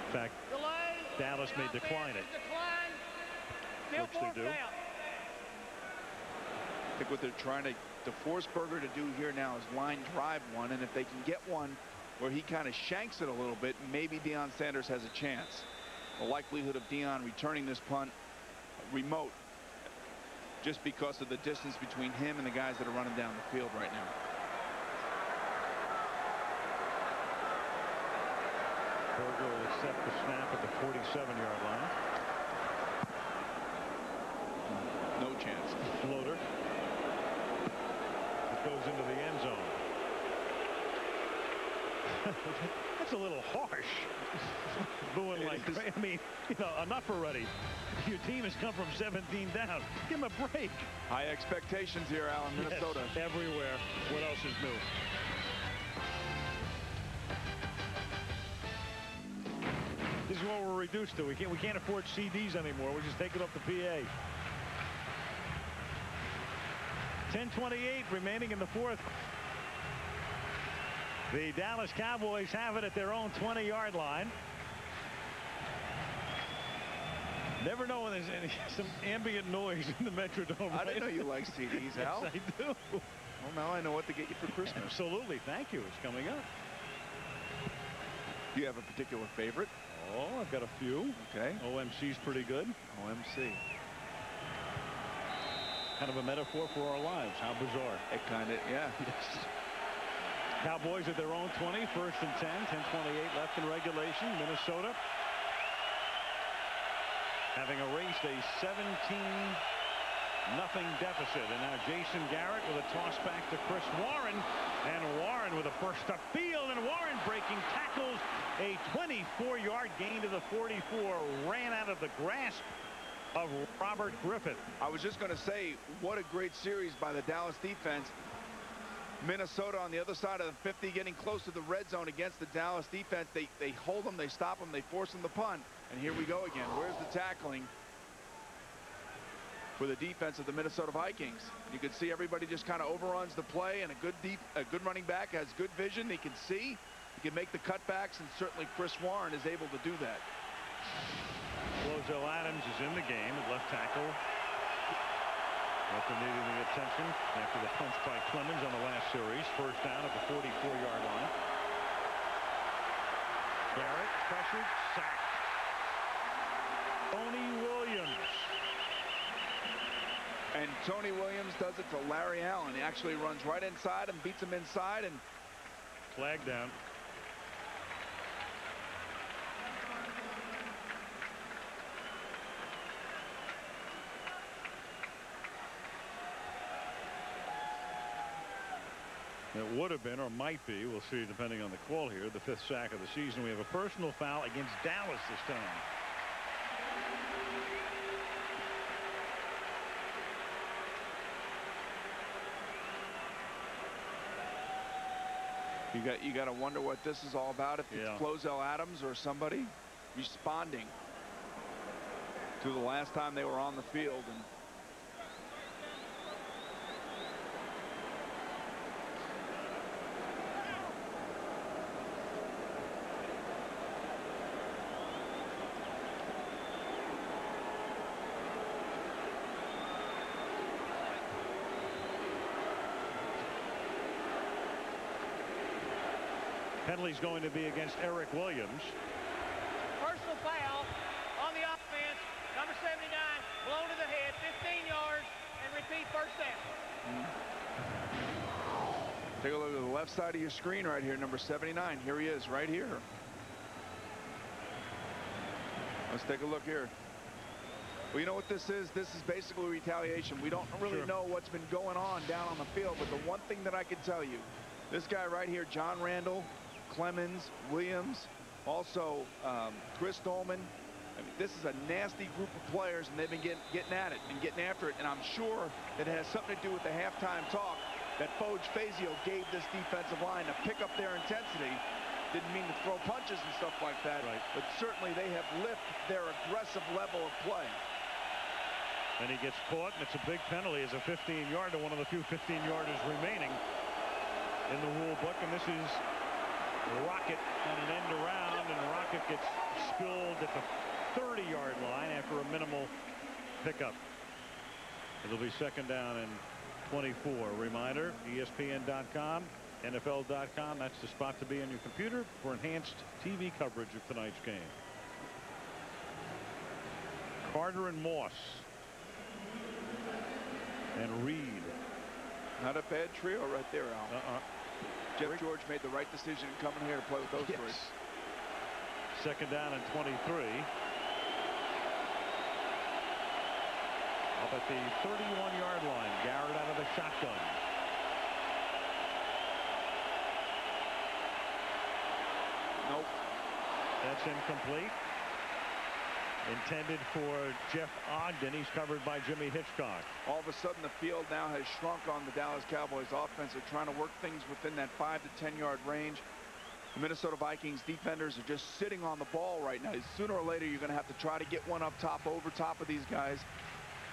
In fact, Dallas may decline it, which they do. I think what they're trying to force Berger to do here now is line drive one, and if they can get one where he kind of shanks it a little bit, maybe Deion Sanders has a chance. The likelihood of Deion returning this punt remote, just because of the distance between him and the guys that are running down the field right now. Berger will accept the snap at the 47-yard line. No chance. Floater. It goes into the end zone. That's a little harsh. Booing like, I mean, you know, enough already. Your team has come from 17 down. Give him a break. High expectations here, Alan. Minnesota. Yes, everywhere. What else is new? This is what we're reduced to. We can't afford CDs anymore. We just take it off the PA. 10:28 remaining in the fourth. The Dallas Cowboys have it at their own 20-yard line. Never know when there's some ambient noise in the Metrodome. I didn't know you like CDs, Al. Yes, I do. Well, now I know what to get you for Christmas. Absolutely. Thank you. It's coming up. Do you have a particular favorite? Oh, I've got a few. Okay. OMC's pretty good. OMC. Kind of a metaphor for our lives. How bizarre. It kind of, yeah. Yes. Cowboys at their own 20, 1st and 10, 10:28 left in regulation. Minnesota having erased a 17-0 deficit. And now Jason Garrett with a toss back to Chris Warren. And Warren with a first up field. And Warren breaking tackles. A 24-yard gain to the 44. Ran out of the grasp of Robert Griffith. I was just going to say, what a great series by the Dallas defense. Minnesota on the other side of the 50, getting close to the red zone against the Dallas defense. They hold them, they stop them, they force them to punt. And here we go again. Where's the tackling for the defense of the Minnesota Vikings? You can see everybody just kind of overruns the play, and a good running back has good vision. He can see, he can make the cutbacks, and certainly Chris Warren is able to do that. Flozell Adams is in the game at left tackle. After needing the attention after the punch by Clemens on the last series. First down at the 44-yard line. Garrett pressured, sacked. Tony Williams. And Tony Williams does it to Larry Allen. He actually runs right inside and beats him inside. And flag down. It would have been, or might be, we'll see depending on the call here, the 5th sack of the season. We have a personal foul against Dallas this time. you got to wonder what this is all about. If it's Flozell Adams or somebody responding to the last time they were on the field. And penalty's going to be against Eric Williams. Personal foul on the offense. Number 79 blown to the head, 15 yards, and repeat first down. Take a look at the left side of your screen right here, number 79. Here he is right here. Let's take a look here. Well, you know what this is? This is basically retaliation. We don't really know what's been going on down on the field, but the one thing that I can tell you, this guy right here, John Randall, Clemens, Williams, also Chris Dolman. I mean, this is a nasty group of players, and they've been getting at it and getting after it. And I'm sure that it has something to do with the halftime talk that Foge Fazio gave this defensive line to pick up their intensity. Didn't mean to throw punches and stuff like that, but certainly they have lifted their aggressive level of play. And he gets caught, and it's a big penalty. It's a 15-yarder, one of the few 15-yarders remaining in the rule book. And this is Rocket on an end around, and Rocket gets spilled at the 30-yard line after a minimal pickup. It'll be 2nd down and 24. Reminder, ESPN.com, NFL.com. That's the spot to be on your computer for enhanced TV coverage of tonight's game. Carter and Moss. And Reed. Not a bad trio right there, Al. Jeff George made the right decision coming here to play with those three. 2nd down and 23. Up at the 31-yard line. Garrett out of the shotgun. Nope. That's incomplete. Intended for Jeff Ogden. He's covered by Jimmy Hitchcock. All of a sudden the field now has shrunk on the Dallas Cowboys offense. They're trying to work things within that 5 to 10-yard range. The Minnesota Vikings defenders are just sitting on the ball right now. Sooner or later you're going to have to try to get one up top, over top of these guys.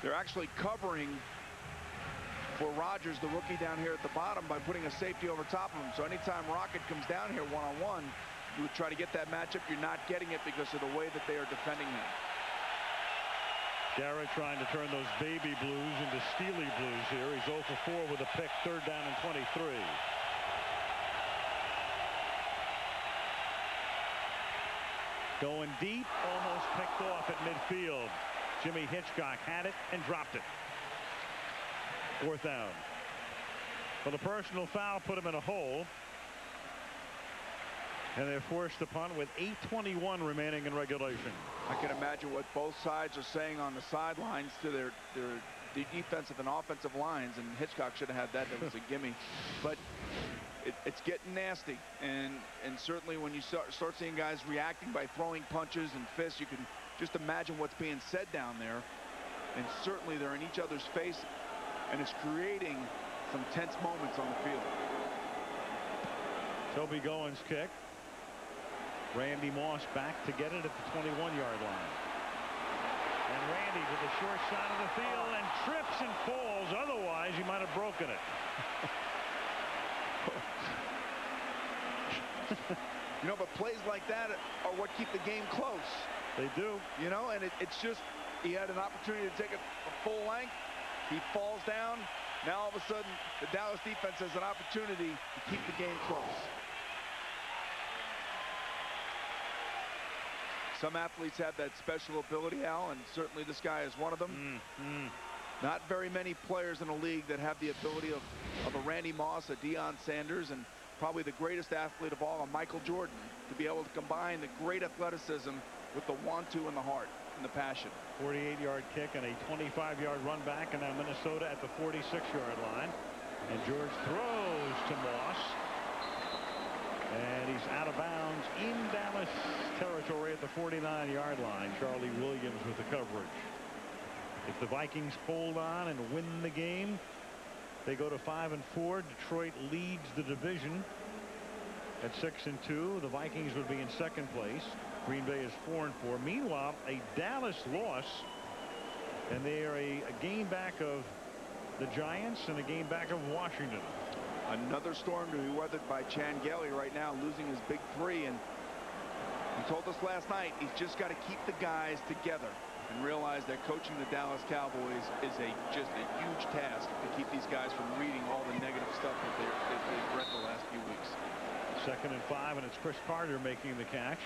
They're actually covering for Rodgers, the rookie down here at the bottom, by putting a safety over top of him. So anytime Rocket comes down here one-on-one, you would try to get that matchup. You're not getting it because of the way that they are defending him. Garrett trying to turn those baby blues into steely blues here. He's 0 for 4 with a pick. 3rd down and 23. Going deep, almost picked off at midfield. Jimmy Hitchcock had it and dropped it. 4th down. Well, the personal foul put him in a hole. And they're forced to punt with 8:21 remaining in regulation. I can imagine what both sides are saying on the sidelines to their defensive and offensive lines, and Hitchcock should have had that. That was a gimme. But it's getting nasty, and certainly when you start seeing guys reacting by throwing punches and fists, you can just imagine what's being said down there. And certainly they're in each other's face, and it's creating some tense moments on the field. Toby Goins kick. Randy Moss back to get it at the 21-yard line. And Randy to the short side of the field and trips and falls. Otherwise, he might have broken it. You know, but plays like that are what keep the game close. They do. You know, and it's just, he had an opportunity to take it a full length. He falls down. Now, all of a sudden, the Dallas defense has an opportunity to keep the game close. Some athletes have that special ability, Al, and certainly this guy is one of them. Not very many players in the league that have the ability of a Randy Moss, a Deion Sanders, and probably the greatest athlete of all, a Michael Jordan, to be able to combine the great athleticism with the want-to and the heart and the passion. 48-yard kick and a 25-yard run back, and now Minnesota at the 46-yard line. And George throws to Moss. And he's out of bounds in Dallas territory at the 49-yard line. Charlie Williams with the coverage. If the Vikings hold on and win the game, they go to 5-4. Detroit leads the division at 6-2. The Vikings would be in 2nd place. Green Bay is 4-4. Meanwhile, a Dallas loss, and they are a game back of the Giants and a game back of Washington. Another storm to be weathered by Chan Gailey right now, losing his big 3. And he told us last night he's just got to keep the guys together and realize that coaching the Dallas Cowboys is just a huge task to keep these guys from reading all the negative stuff that they've read the last few weeks. 2nd and 5, and it's Chris Carter making the catch.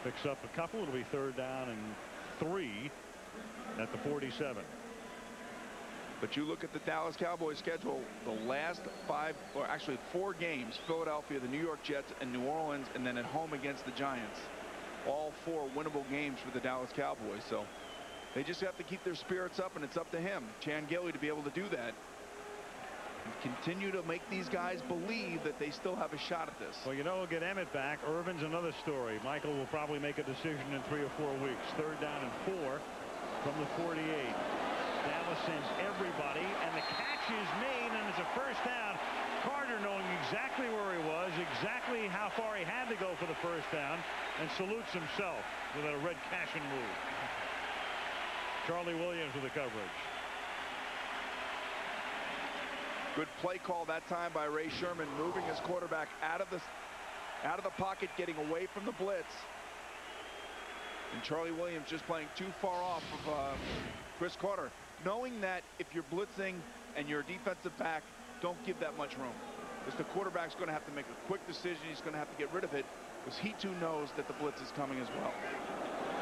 Picks up a couple. It'll be 3rd down and 3 at the 47. But you look at the Dallas Cowboys schedule, the last 5, or actually 4 games, Philadelphia, the New York Jets, and New Orleans, and then at home against the Giants. All 4 winnable games for the Dallas Cowboys. So they just have to keep their spirits up, and it's up to him, Chan Gailey, to be able to do that. And continue to make these guys believe that they still have a shot at this. Well, you know, we'll get Emmitt back. Irvin's another story. Michael will probably make a decision in 3 or 4 weeks. 3rd down and 4 from the 48. Dallas sends everybody, and the catch is made, and it's a 1st down. Carter, knowing exactly where he was, exactly how far he had to go for the 1st down, and salutes himself with a red cashing move. Charlie Williams with the coverage. Good play call that time by Ray Sherman, moving his quarterback out of the pocket, getting away from the blitz. And Charlie Williams just playing too far off of Chris Carter, knowing that if you're blitzing and you're a defensive back, don't give that much room, because the quarterback's going to have to make a quick decision. He's going to have to get rid of it, because he too knows that the blitz is coming as well.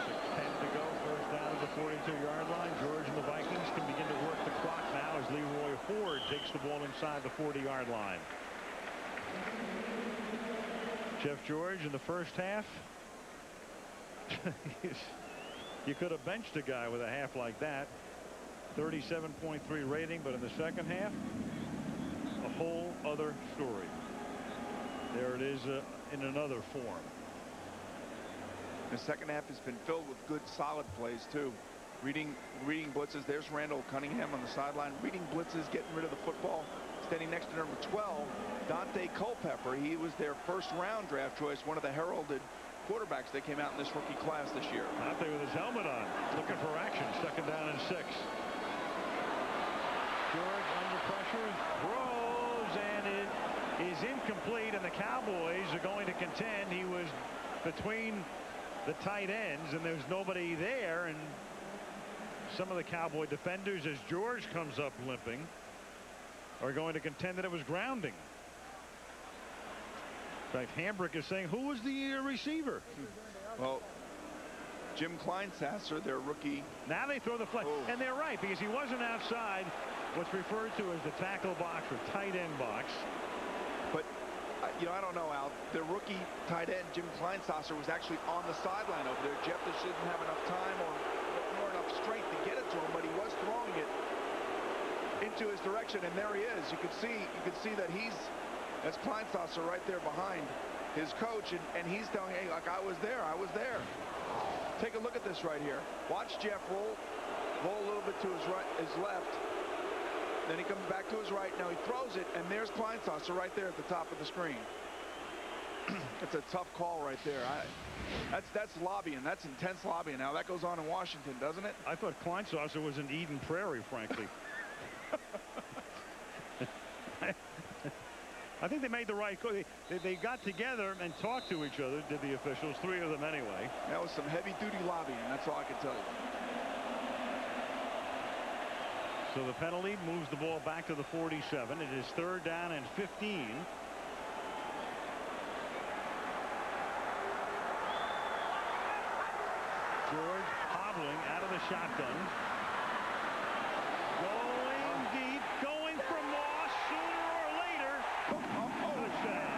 6:10 to go. 1st down at the 42-yard line. George and the Vikings can begin to work the clock now as Leroy Ford takes the ball inside the 40-yard line. Jeff George in the first half. You could have benched a guy with a half like that. 37.3 rating, but in the second half, a whole other story. There it is in another form. The second half has been filled with good, solid plays too. Reading blitzes. There's Randall Cunningham on the sideline. Reading blitzes, getting rid of the football. Standing next to number 12, Dante Culpepper. He was their 1st-round draft choice, one of the heralded quarterbacks that came out in this rookie class this year. Dante with his helmet on, looking for action. 2nd down and 6. George under pressure, throws, and it is incomplete, and the Cowboys are going to contend. He was between the tight ends, and there's nobody there, and some of the Cowboy defenders, as George comes up limping, are going to contend that it was grounding. In fact, Hambrick is saying, who was the receiver? Well, Jim Kleinsasser, their rookie. Now they throw the flag. Oh. And they're right, because he wasn't outside what's referred to as the tackle box or tight end box. But, you know, I don't know, Al. Their rookie tight end, Jim Kleinsasser, was actually on the sideline over there. Jeff just didn't have enough time or enough strength to get it to him, but he was throwing it into his direction, and there he is. You can see that that's Kleinsasser right there behind his coach, and he's telling, hey, like, I was there. Take a look at this right here. Watch Jeff roll a little bit to his left. Then he comes back to his right. Now he throws it, and there's Kleinsasser right there at the top of the screen. It's a tough call right there. That's lobbying. That's intense lobbying. Now that goes on in Washington, doesn't it? I thought Kleinsasser was in Eden Prairie, frankly. I think they made the right call. They got together and talked to each other, did the officials, 3 of them anyway. That was some heavy-duty lobbying. That's all I can tell you. So the penalty moves the ball back to the 47. It is 3rd down and 15. George hobbling out of the shotgun. Going deep, going for Moss sooner or later. Touchdown.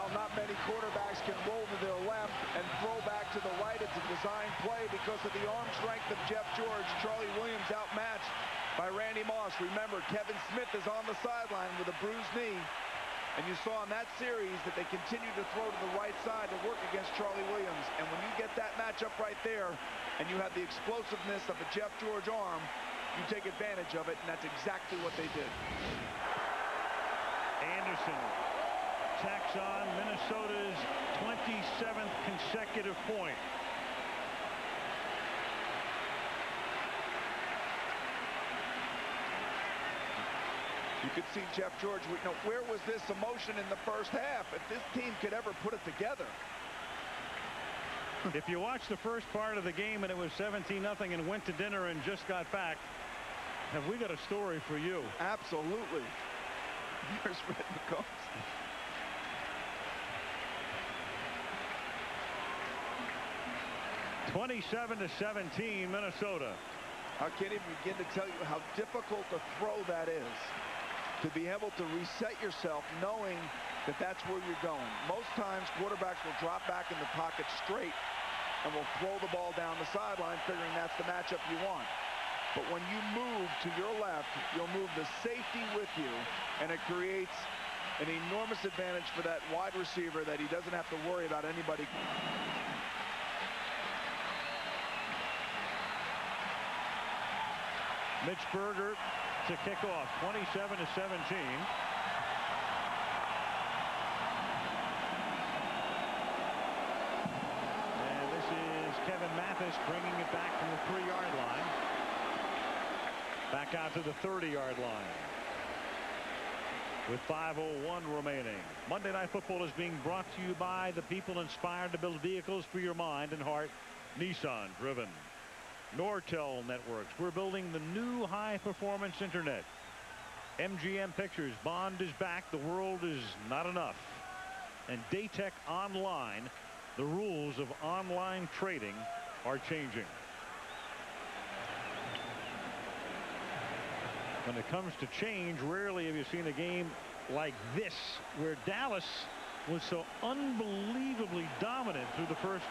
Not many quarterbacks can roll to their left and throw back to the right. It's a design play because of the arm strength of Jeff George. Charlie Williams outmatched by Randy Moss. Remember, Kevin Smith is on the sideline with a bruised knee. And you saw in that series that they continue to throw to the right side to work against Charlie Williams. And when you get that matchup right there and you have the explosiveness of a Jeff George arm, you take advantage of it, and that's exactly what they did. Anderson tacks on Minnesota's 27th consecutive point. You could see Jeff George. Where was this emotion in the first half? If this team could ever put it together. If you watched the first part of the game and it was 17-0 and went to dinner and just got back, have we got a story for you? Absolutely. Here's Red McCombs. 27-17 Minnesota. I can't even begin to tell you how difficult a throw that is. To be able to reset yourself knowing that that's where you're going. Most times quarterbacks will drop back in the pocket straight and will throw the ball down the sideline figuring that's the matchup you want. But when you move to your left, you'll move the safety with you, and it creates an enormous advantage for that wide receiver that he doesn't have to worry about anybody. Mitch Berger to kick off, 27-17. And this is Kevin Mathis bringing it back from the 3-yard line. Back out to the 30-yard line. With 5:01 remaining. Monday Night Football is being brought to you by the people inspired to build vehicles for your mind and heart. Nissan driven. Nortel Networks. We're building the new high-performance internet. MGM Pictures. Bond is back. The world is not enough. And Daytech Online. The rules of online trading are changing. When it comes to change, rarely have you seen a game like this, where Dallas was so unbelievably dominant through the first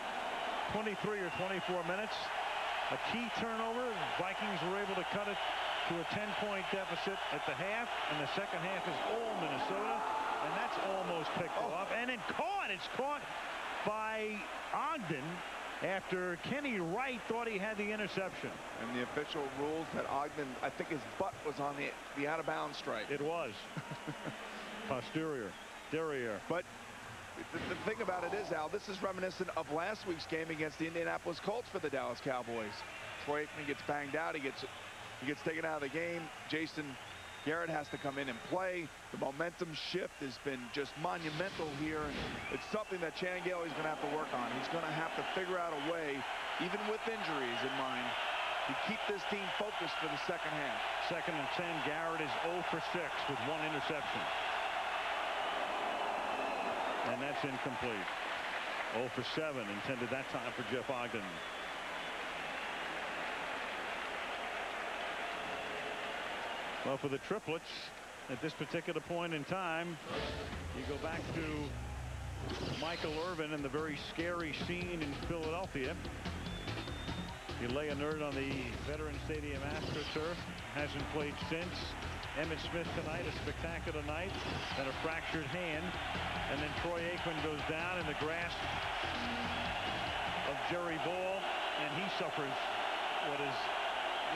23 or 24 minutes. A key turnover. Vikings were able to cut it to a 10-point deficit at the half, and the second half is all Minnesota, and that's almost picked off. And then caught. It's caught by Ogden after Kenny Wright thought he had the interception. And the official rules that Ogden, I think his butt was on the out-of-bounds strike. It was. Posterior. Derriere. But the thing about it is, Al, this is reminiscent of last week's game against the Indianapolis Colts for the Dallas Cowboys. Troy Aikman gets banged out. He gets taken out of the game. Jason Garrett has to come in and play. The momentum shift has been just monumental here. And it's something that Chan Gailey's going to have to work on. He's going to have to figure out a way, even with injuries in mind, to keep this team focused for the second half. 2nd and 10. Garrett is 0 for 6 with 1 interception. And that's incomplete. 0 for 7 intended that time for Jeff Ogden. Well, for the triplets, at this particular point in time, you go back to Michael Irvin and the very scary scene in Philadelphia. You lay a nerd on the Veterans Stadium AstroTurf. Hasn't played since. Emmitt Smith tonight, a spectacular night, and a fractured hand. And then Troy Aikman goes down in the grasp of Jerry Ball, and he suffers what is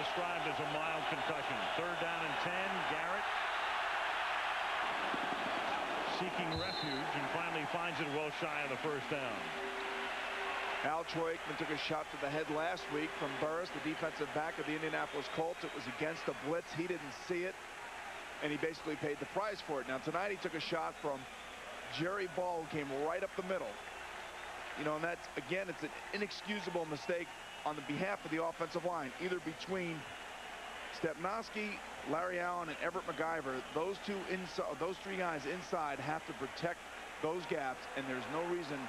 described as a mild concussion. 3rd down and 10. Garrett seeking refuge and finally finds it well shy of the 1st down. Al, Troy Aikman took a shot to the head last week from Burris, the defensive back of the Indianapolis Colts. It was against a blitz. He didn't see it, and he basically paid the price for it. Now tonight he took a shot from Jerry Ball, who came right up the middle. You know, and that's, again, it's an inexcusable mistake on the behalf of the offensive line, either between Stepnoski, Larry Allen, and Everett McIver. Those three guys inside have to protect those gaps, and there's no reason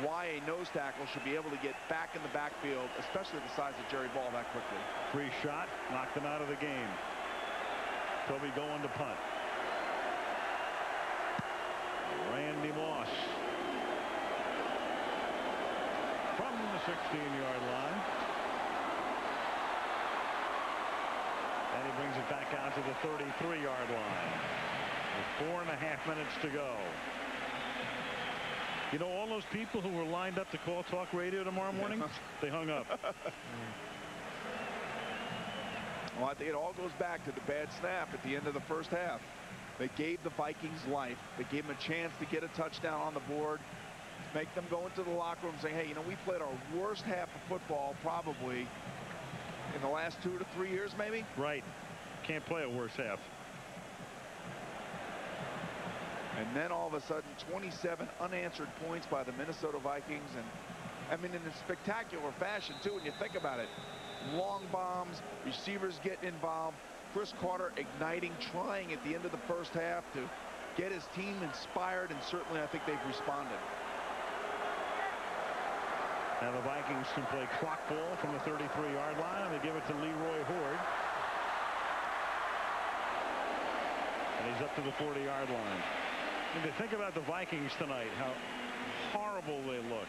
why a nose tackle should be able to get back in the backfield, especially the size of Jerry Ball, that quickly. Free shot, knocked him out of the game. Toby going to punt. Randy Moss from the 16-yard line. And he brings it back out to the 33-yard line with 4.5 minutes to go. You know, all those people who were lined up to call talk radio tomorrow morning, they hung up. Well, I think it all goes back to the bad snap at the end of the 1st half. They gave the Vikings life. They gave them a chance to get a touchdown on the board, make them go into the locker room saying, hey, you know, we played our worst half of football probably in the last 2 to 3 years, maybe. Right. Can't play a worse half. And then all of a sudden, 27 unanswered points by the Minnesota Vikings. And I mean, in a spectacular fashion, too, when you think about it. Long bombs, receivers getting involved, Chris Carter igniting, trying at the end of the 1st half to get his team inspired, and certainly I think they've responded. Now the Vikings can play clock ball from the 33-yard line, and they give it to Leroy Horde. And he's up to the 40-yard line. And to think about the Vikings tonight, how horrible they look.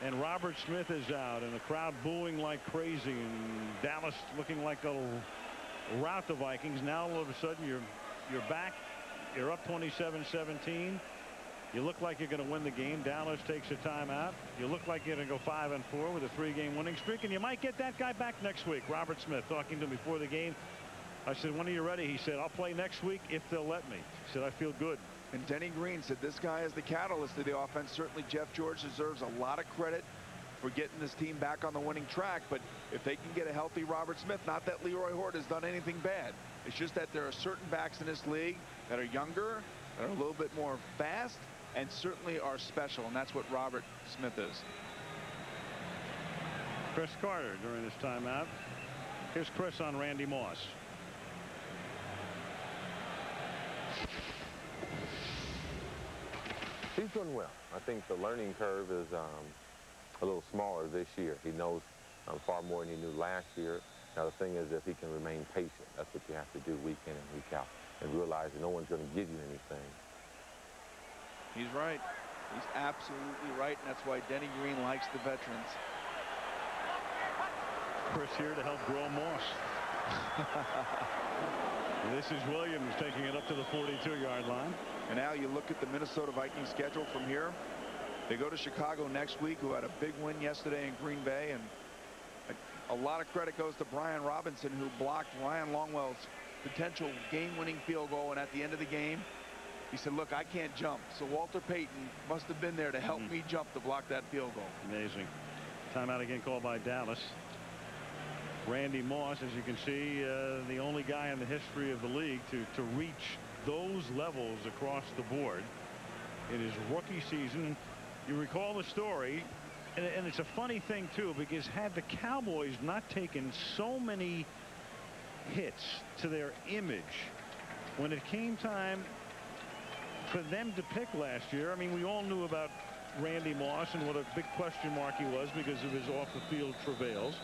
And Robert Smith is out, and the crowd booing like crazy, and Dallas looking like they'll rout the Vikings. Now all of a sudden you're back. You're up 27-17. You look like you're going to win the game. Dallas takes a timeout. You look like you're going to go 5-4 with a 3-game winning streak, and you might get that guy back next week. Robert Smith talking to me before the game. I said, when are you ready? He said, I'll play next week if they'll let me. He said, I feel good. And Denny Green said this guy is the catalyst of the offense. Certainly Jeff George deserves a lot of credit for getting this team back on the winning track. But if they can get a healthy Robert Smith, not that Leroy Horde has done anything bad. It's just that there are certain backs in this league that are younger, that are a little bit more fast, and certainly are special. And that's what Robert Smith is. Chris Carter during this timeout. Here's Chris on Randy Moss. He's doing well. I think the learning curve is a little smaller this year. He knows far more than he knew last year. Now the thing is, if he can remain patient, that's what you have to do week in and week out, and realize that no one's going to give you anything. He's right. He's absolutely right, and that's why Denny Green likes the veterans. Chris here to help grow Moss. This is Williams taking it up to the 42-yard line. And now you look at the Minnesota Vikings schedule from here. They go to Chicago next week, who had a big win yesterday in Green Bay. And a lot of credit goes to Brian Robinson, who blocked Ryan Longwell's potential game-winning field goal. And at the end of the game, He said, look, I can't jump. So Walter Payton must have been there to help me jump to block that field goal. Amazing. Timeout again called by Dallas. Randy Moss, as you can see, the only guy in the history of the league to reach those levels across the board in his rookie season. You recall the story, and it's a funny thing too, because had the Cowboys not taken so many hits to their image when it came time for them to pick last year. I mean, we all knew about Randy Moss and what a big question mark he was because of his off the field travails,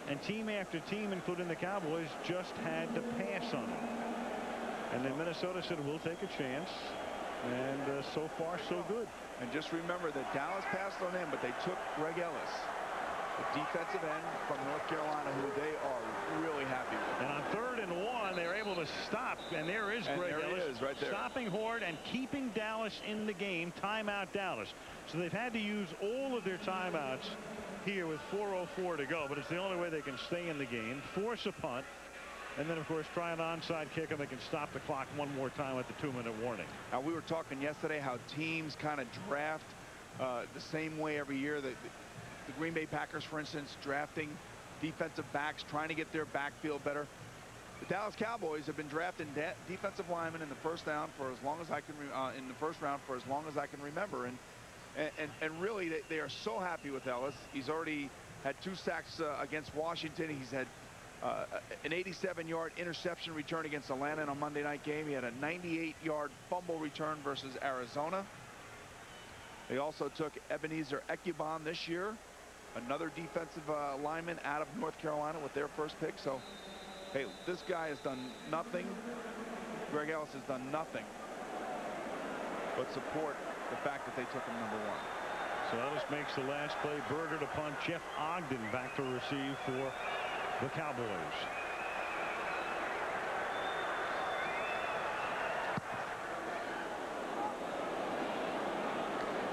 and team after team, including the Cowboys, just had to pass on him. And then Minnesota said, we'll take a chance, and so far so good. And just remember that Dallas passed on him, but they took Greg Ellis, the defensive end from North Carolina, who they are really happy with. And on 3rd and 1, they're able to stop, and there is Greg Ellis, right there, stopping Horde and keeping Dallas in the game. Timeout Dallas. So they've had to use all of their timeouts here with 4:04 to go, but it's the only way they can stay in the game. Force a punt, and then of course try an onside kick, and they can stop the clock one more time at the 2-minute warning. Now, we were talking yesterday how teams kind of draft the same way every year. The Green Bay Packers, for instance, drafting defensive backs, trying to get their backfield better. The Dallas Cowboys have been drafting defensive linemen in the first round for as long as I can in the first round for as long as I can remember, and really they are so happy with Ellis. He's already had 2 sacks against Washington. He's had an 87-yard interception return against Atlanta in a Monday night game. He had a 98-yard fumble return versus Arizona. They also took Ebenezer Ekubon this year, another defensive lineman out of North Carolina, with their first pick. So, hey, this guy has done nothing. Greg Ellis has done nothing but support the fact that they took him #1. So Ellis makes the last play. Berger to punt. Jeff Ogden back to receive for the Cowboys.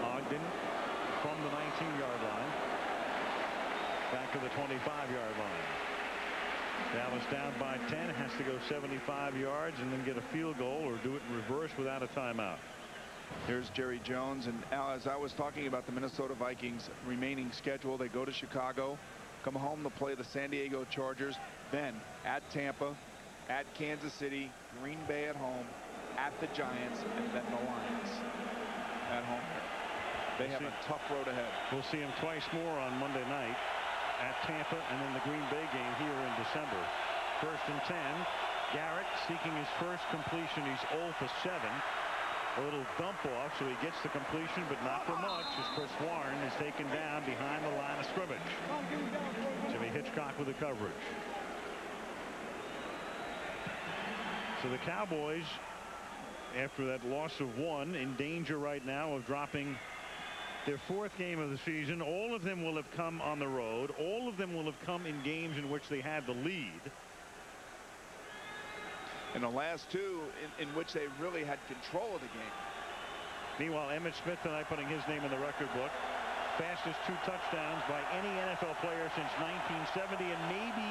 Ogden from the 19-yard line back to the 25-yard line. Dallas down by 10, has to go 75 yards and then get a field goal or do it in reverse without a timeout. Here's Jerry Jones, and as I was talking about the Minnesota Vikings remaining schedule, they go to Chicago, come home to play the San Diego Chargers, then at Tampa, at Kansas City, Green Bay at home, at the Giants, and then the Lions at home. They have a tough road ahead. We'll see him twice more on Monday night at Tampa and then the Green Bay game here in December. 1st and 10. Garrett seeking his first completion. He's 0 for 7. A little dump off, so he gets the completion, but not for much, as Chris Warren is taken down behind the line of scrimmage. Jimmy Hitchcock with the coverage. So the Cowboys, after that loss of 1, in danger right now of dropping their 4th game of the season. All of them will have come on the road. All of them will have come in games in which they had the lead. And the last 2 in which they really had control of the game. Meanwhile, Emmitt Smith tonight putting his name in the record book. Fastest 2 touchdowns by any NFL player since 1970, and maybe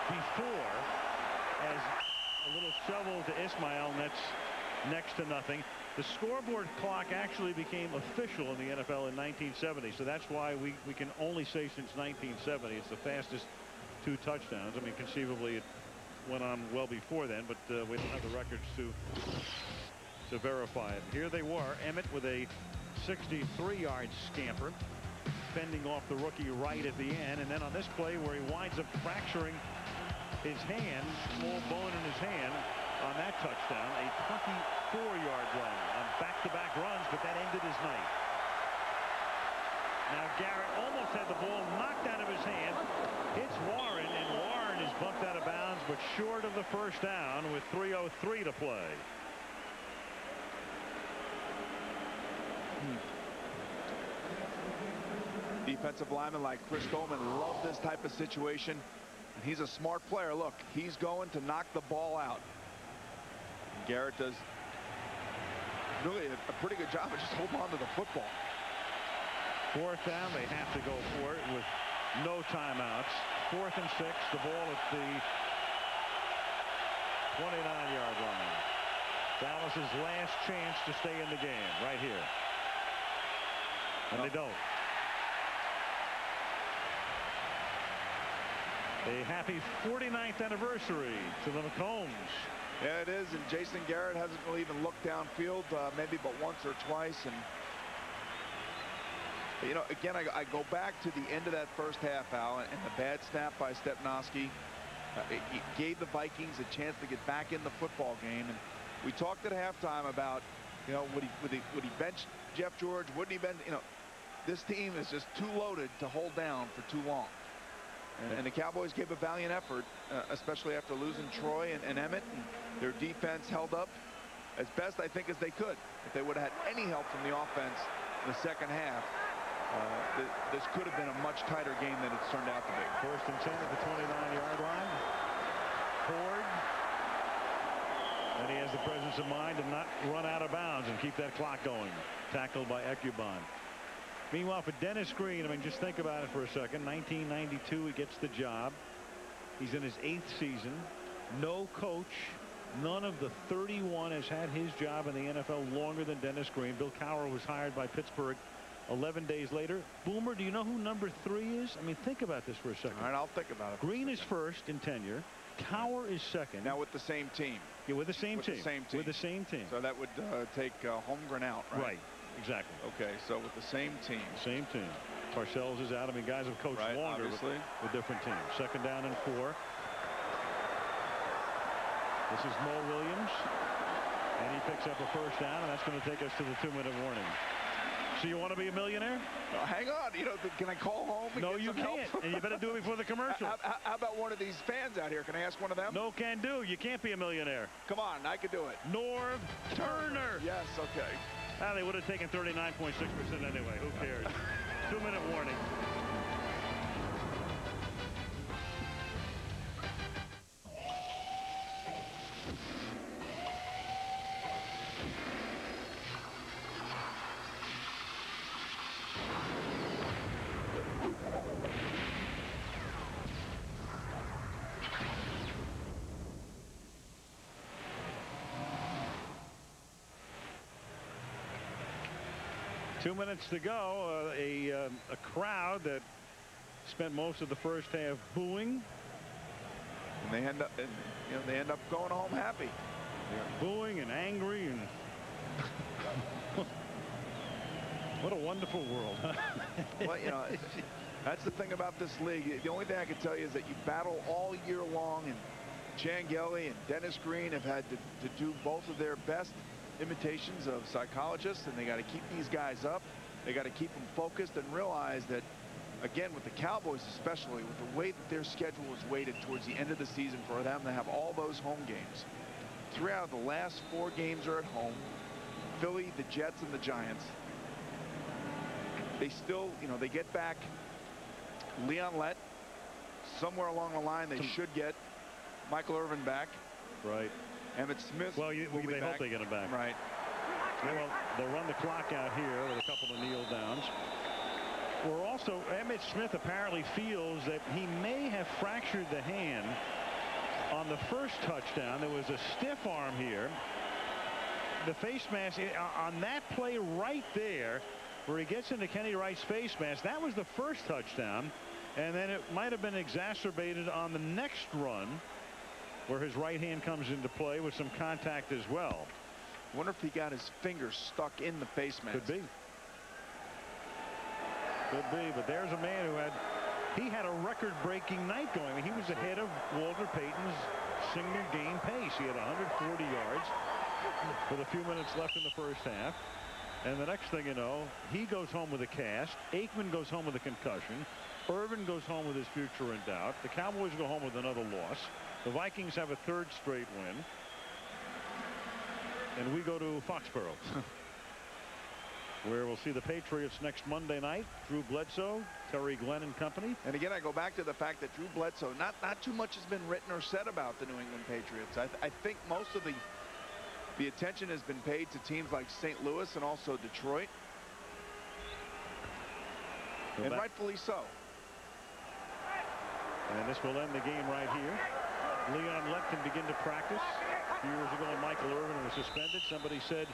before, as a little shovel to Ismail, and that's next to nothing. The scoreboard clock actually became official in the NFL in 1970, so that's why we can only say since 1970 it's the fastest 2 touchdowns. I mean, conceivably it went on well before then, but we don't have the records to verify it. Here they were, Emmitt with a 63-yard scamper, fending off the rookie right at the end, and then on this play where he winds up fracturing his hand, small bone in his hand, on that touchdown, a 24-yard run on back-to-back runs, but that ended his night. Now Garrett almost had the ball knocked out of his hand, hits Warren, and Warren is bumped out of bounds, but short of the first down with 3:03 to play. Defensive linemen like Chris Coleman love this type of situation. And he's a smart player. Look, he's going to knock the ball out. Garrett does really a pretty good job of just holding on to the football. 4th down, they have to go for it with no timeouts. 4th and 6, the ball at the 29-yard line. Dallas's last chance to stay in the game right here. And they don't. A happy 49th anniversary to the McCombs. Yeah, it is, and Jason Garrett hasn't really even looked downfield, maybe but once or twice. And you know, again, I go back to the end of that first half, Al, and the bad snap by Stepnoski. It gave the Vikings a chance to get back in the football game. And we talked at halftime about, you know, would he bench Jeff George? Wouldn't he bench? You know, this team is just too loaded to hold down for too long. And the Cowboys gave a valiant effort, especially after losing Troy and Emmitt. And their defense held up as best, I think, as they could. If they would have had any help from the offense in the second half, this could have been a much tighter game than it's turned out to be. 1st and 10 at the 29-yard line. Ford. And he has the presence of mind to not run out of bounds and keep that clock going. Tackled by Ecubon. Meanwhile, for Dennis Green, I mean, just think about it for a second. 1992, he gets the job. He's in his 8th season. No coach, none of the 31 has had his job in the NFL longer than Dennis Green. Bill Cowher was hired by Pittsburgh 11 days later. Boomer, do you know who number 3 is? I mean, think about this for a second. All right, I'll think about it. Green is first in tenure. Cowher is second. Now with the same team. Yeah, with the same team. With the same team. So that would take Holmgren out, right? Right. Exactly. Okay, so with the same team. Same team. Parcells is out. I mean, guys have coached longer with different teams. 2nd down and 4. This is Mo Williams. And he picks up a 1st down, and that's going to take us to the 2-minute warning. So you want to be a millionaire? Hang on. You know, can I call home? And no, get you some can't. Help? And you better do it before the commercial. How about one of these fans out here? Can I ask one of them? No can do. You can't be a millionaire. Come on, I could do it. Norv Turner. Yes, okay. They would have taken 39.6% anyway. Who cares? 2-minute warning. Two minutes to go. A crowd that spent most of the first half booing. And they end up going home happy. They're booing and angry and what a wonderful world. Well, you know, that's the thing about this league. The only thing I can tell you is that you battle all year long, and Changeli and Dennis Green have had to do both of their best imitations of psychologists, and they got to keep these guys up. They got to keep them focused and realize that, again, with the Cowboys especially, with the way that their schedule is weighted towards the end of the season for them to have all those home games. 3 out of the last 4 games are at home. Philly, the Jets, and the Giants. They still, you know, they get back Leon Lett. Somewhere along the line, they should get Michael Irvin back. Right. Emmitt Smith. Well, they hope they get him back. Right. Well, they'll run the clock out here with a couple of kneel downs. We're also, Emmitt Smith apparently feels that he may have fractured the hand on the first touchdown. There was a stiff arm here. The face mask on that play right there, where he gets into Kenny Wright's face mask, that was the first touchdown. And then it might have been exacerbated on the next run, where his right hand comes into play with some contact as well. I wonder if he got his finger stuck in the face mask. Could be. Could be, but there's a man who had a record-breaking night going. I mean, he was ahead of Walter Payton's single game pace. He had 140 yards with a few minutes left in the first half. And the next thing you know, he goes home with a cast. Aikman goes home with a concussion. Irvin goes home with his future in doubt. The Cowboys go home with another loss. The Vikings have a 3rd straight win. And we go to Foxborough, where we'll see the Patriots next Monday night. Drew Bledsoe, Terry Glenn and company. And again, I go back to the fact that Drew Bledsoe, not too much has been written or said about the New England Patriots. I think most of the attention has been paid to teams like St. Louis and also Detroit. And rightfully so. And this will end the game right here. Leon Lett can begin to practice. A few years ago, when Michael Irvin was suspended, somebody said,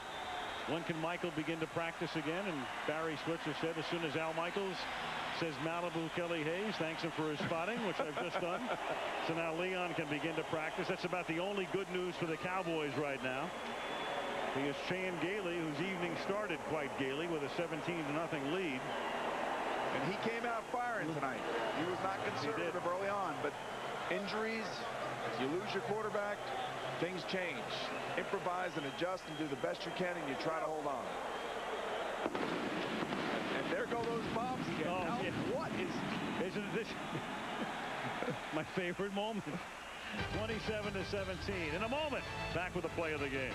when can Michael begin to practice again? And Barry Switzer said, as soon as Al Michaels says Malibu Kelly Hayes thanks him for his spotting, which I've just done. So now Leon can begin to practice. That's about the only good news for the Cowboys right now. Because Chan Gailey, whose evening started quite gaily with a 17-0 lead. And he came out firing tonight. He was not conservative early on, but injuries, you lose your quarterback, things change. Improvise and adjust and do the best you can, and you try to hold on. And there go those bombs again. Oh, now, yeah. what isn't this my favorite moment? 27-17. In a moment, back with the play of the game.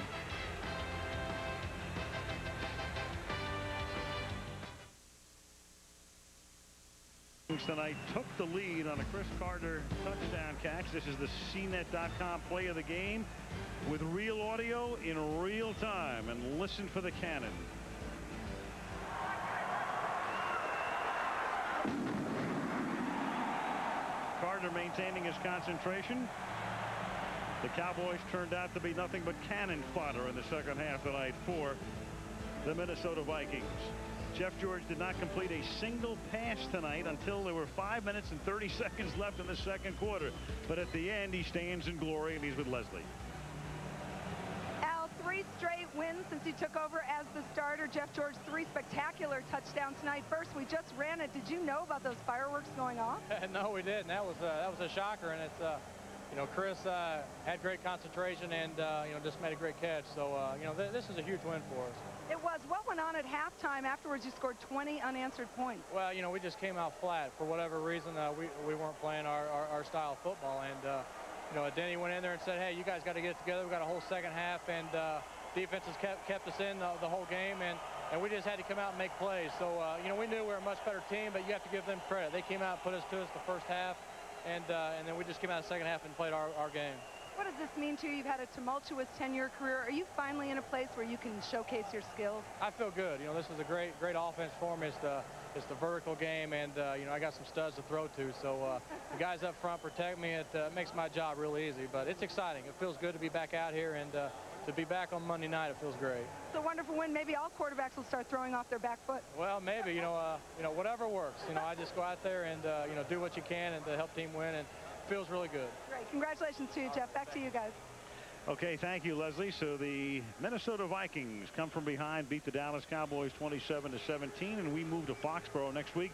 Tonight took the lead on a Chris Carter touchdown catch. This is the CNET.com play of the game with real audio in real time. And listen for the cannon. Carter maintaining his concentration. The Cowboys turned out to be nothing but cannon fodder in the second half tonight for the Minnesota Vikings. Jeff George did not complete a single pass tonight until there were 5 minutes and 30 seconds left in the second quarter. But at the end, he stands in glory, and he's with Leslie. Al, 3 straight wins since he took over as the starter. Jeff George, 3 spectacular touchdowns tonight. First, we just ran it. Did you know about those fireworks going off? No, we didn't. That was a shocker, and it's you know, Chris had great concentration and you know, just made a great catch. So you know, this is a huge win for us. It was. What went on at halftime? Afterwards, you scored 20 unanswered points. Well, you know, we just came out flat for whatever reason. We weren't playing our style of football, and you know, Denny went in there and said, hey, you guys got to get it together. We got a whole second half, and defense has kept us in the whole game, and we just had to come out and make plays. So you know, we knew we were a much better team, but you have to give them credit. They came out and put us to us the first half, and then we just came out the second half and played our game. What does this mean to you? You've had a tumultuous 10-year career. Are you finally in a place where you can showcase your skills? I feel good. You know, this is a great offense for me. It's the vertical game, and you know, I got some studs to throw to. So the guys up front protect me. It makes my job real easy. But it's exciting. It feels good to be back out here, and to be back on Monday night, it feels great. It's a wonderful win. Maybe all quarterbacks will start throwing off their back foot. Well, maybe. You know, whatever works. You know, I just go out there and you know, do what you can and to help team win, and feels really good. Great. Congratulations to you, Jeff. Back to you guys. Okay, thank you, Leslie. So the Minnesota Vikings come from behind, beat the Dallas Cowboys 27-17, and we move to Foxborough next week.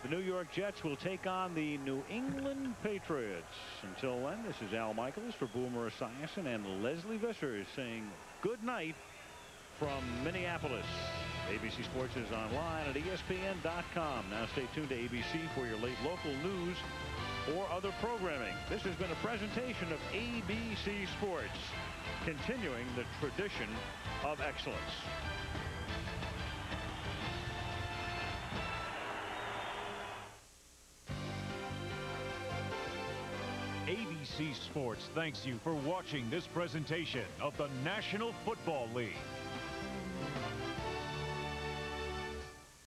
The New York Jets will take on the New England Patriots. Until then, this is Al Michaels for Boomer Esiason and Leslie Visser saying good night from Minneapolis. ABC Sports is online at ESPN.com. Now stay tuned to ABC for your late local news or other programming. This has been a presentation of ABC Sports, continuing the tradition of excellence. ABC Sports thanks you for watching this presentation of the National Football League.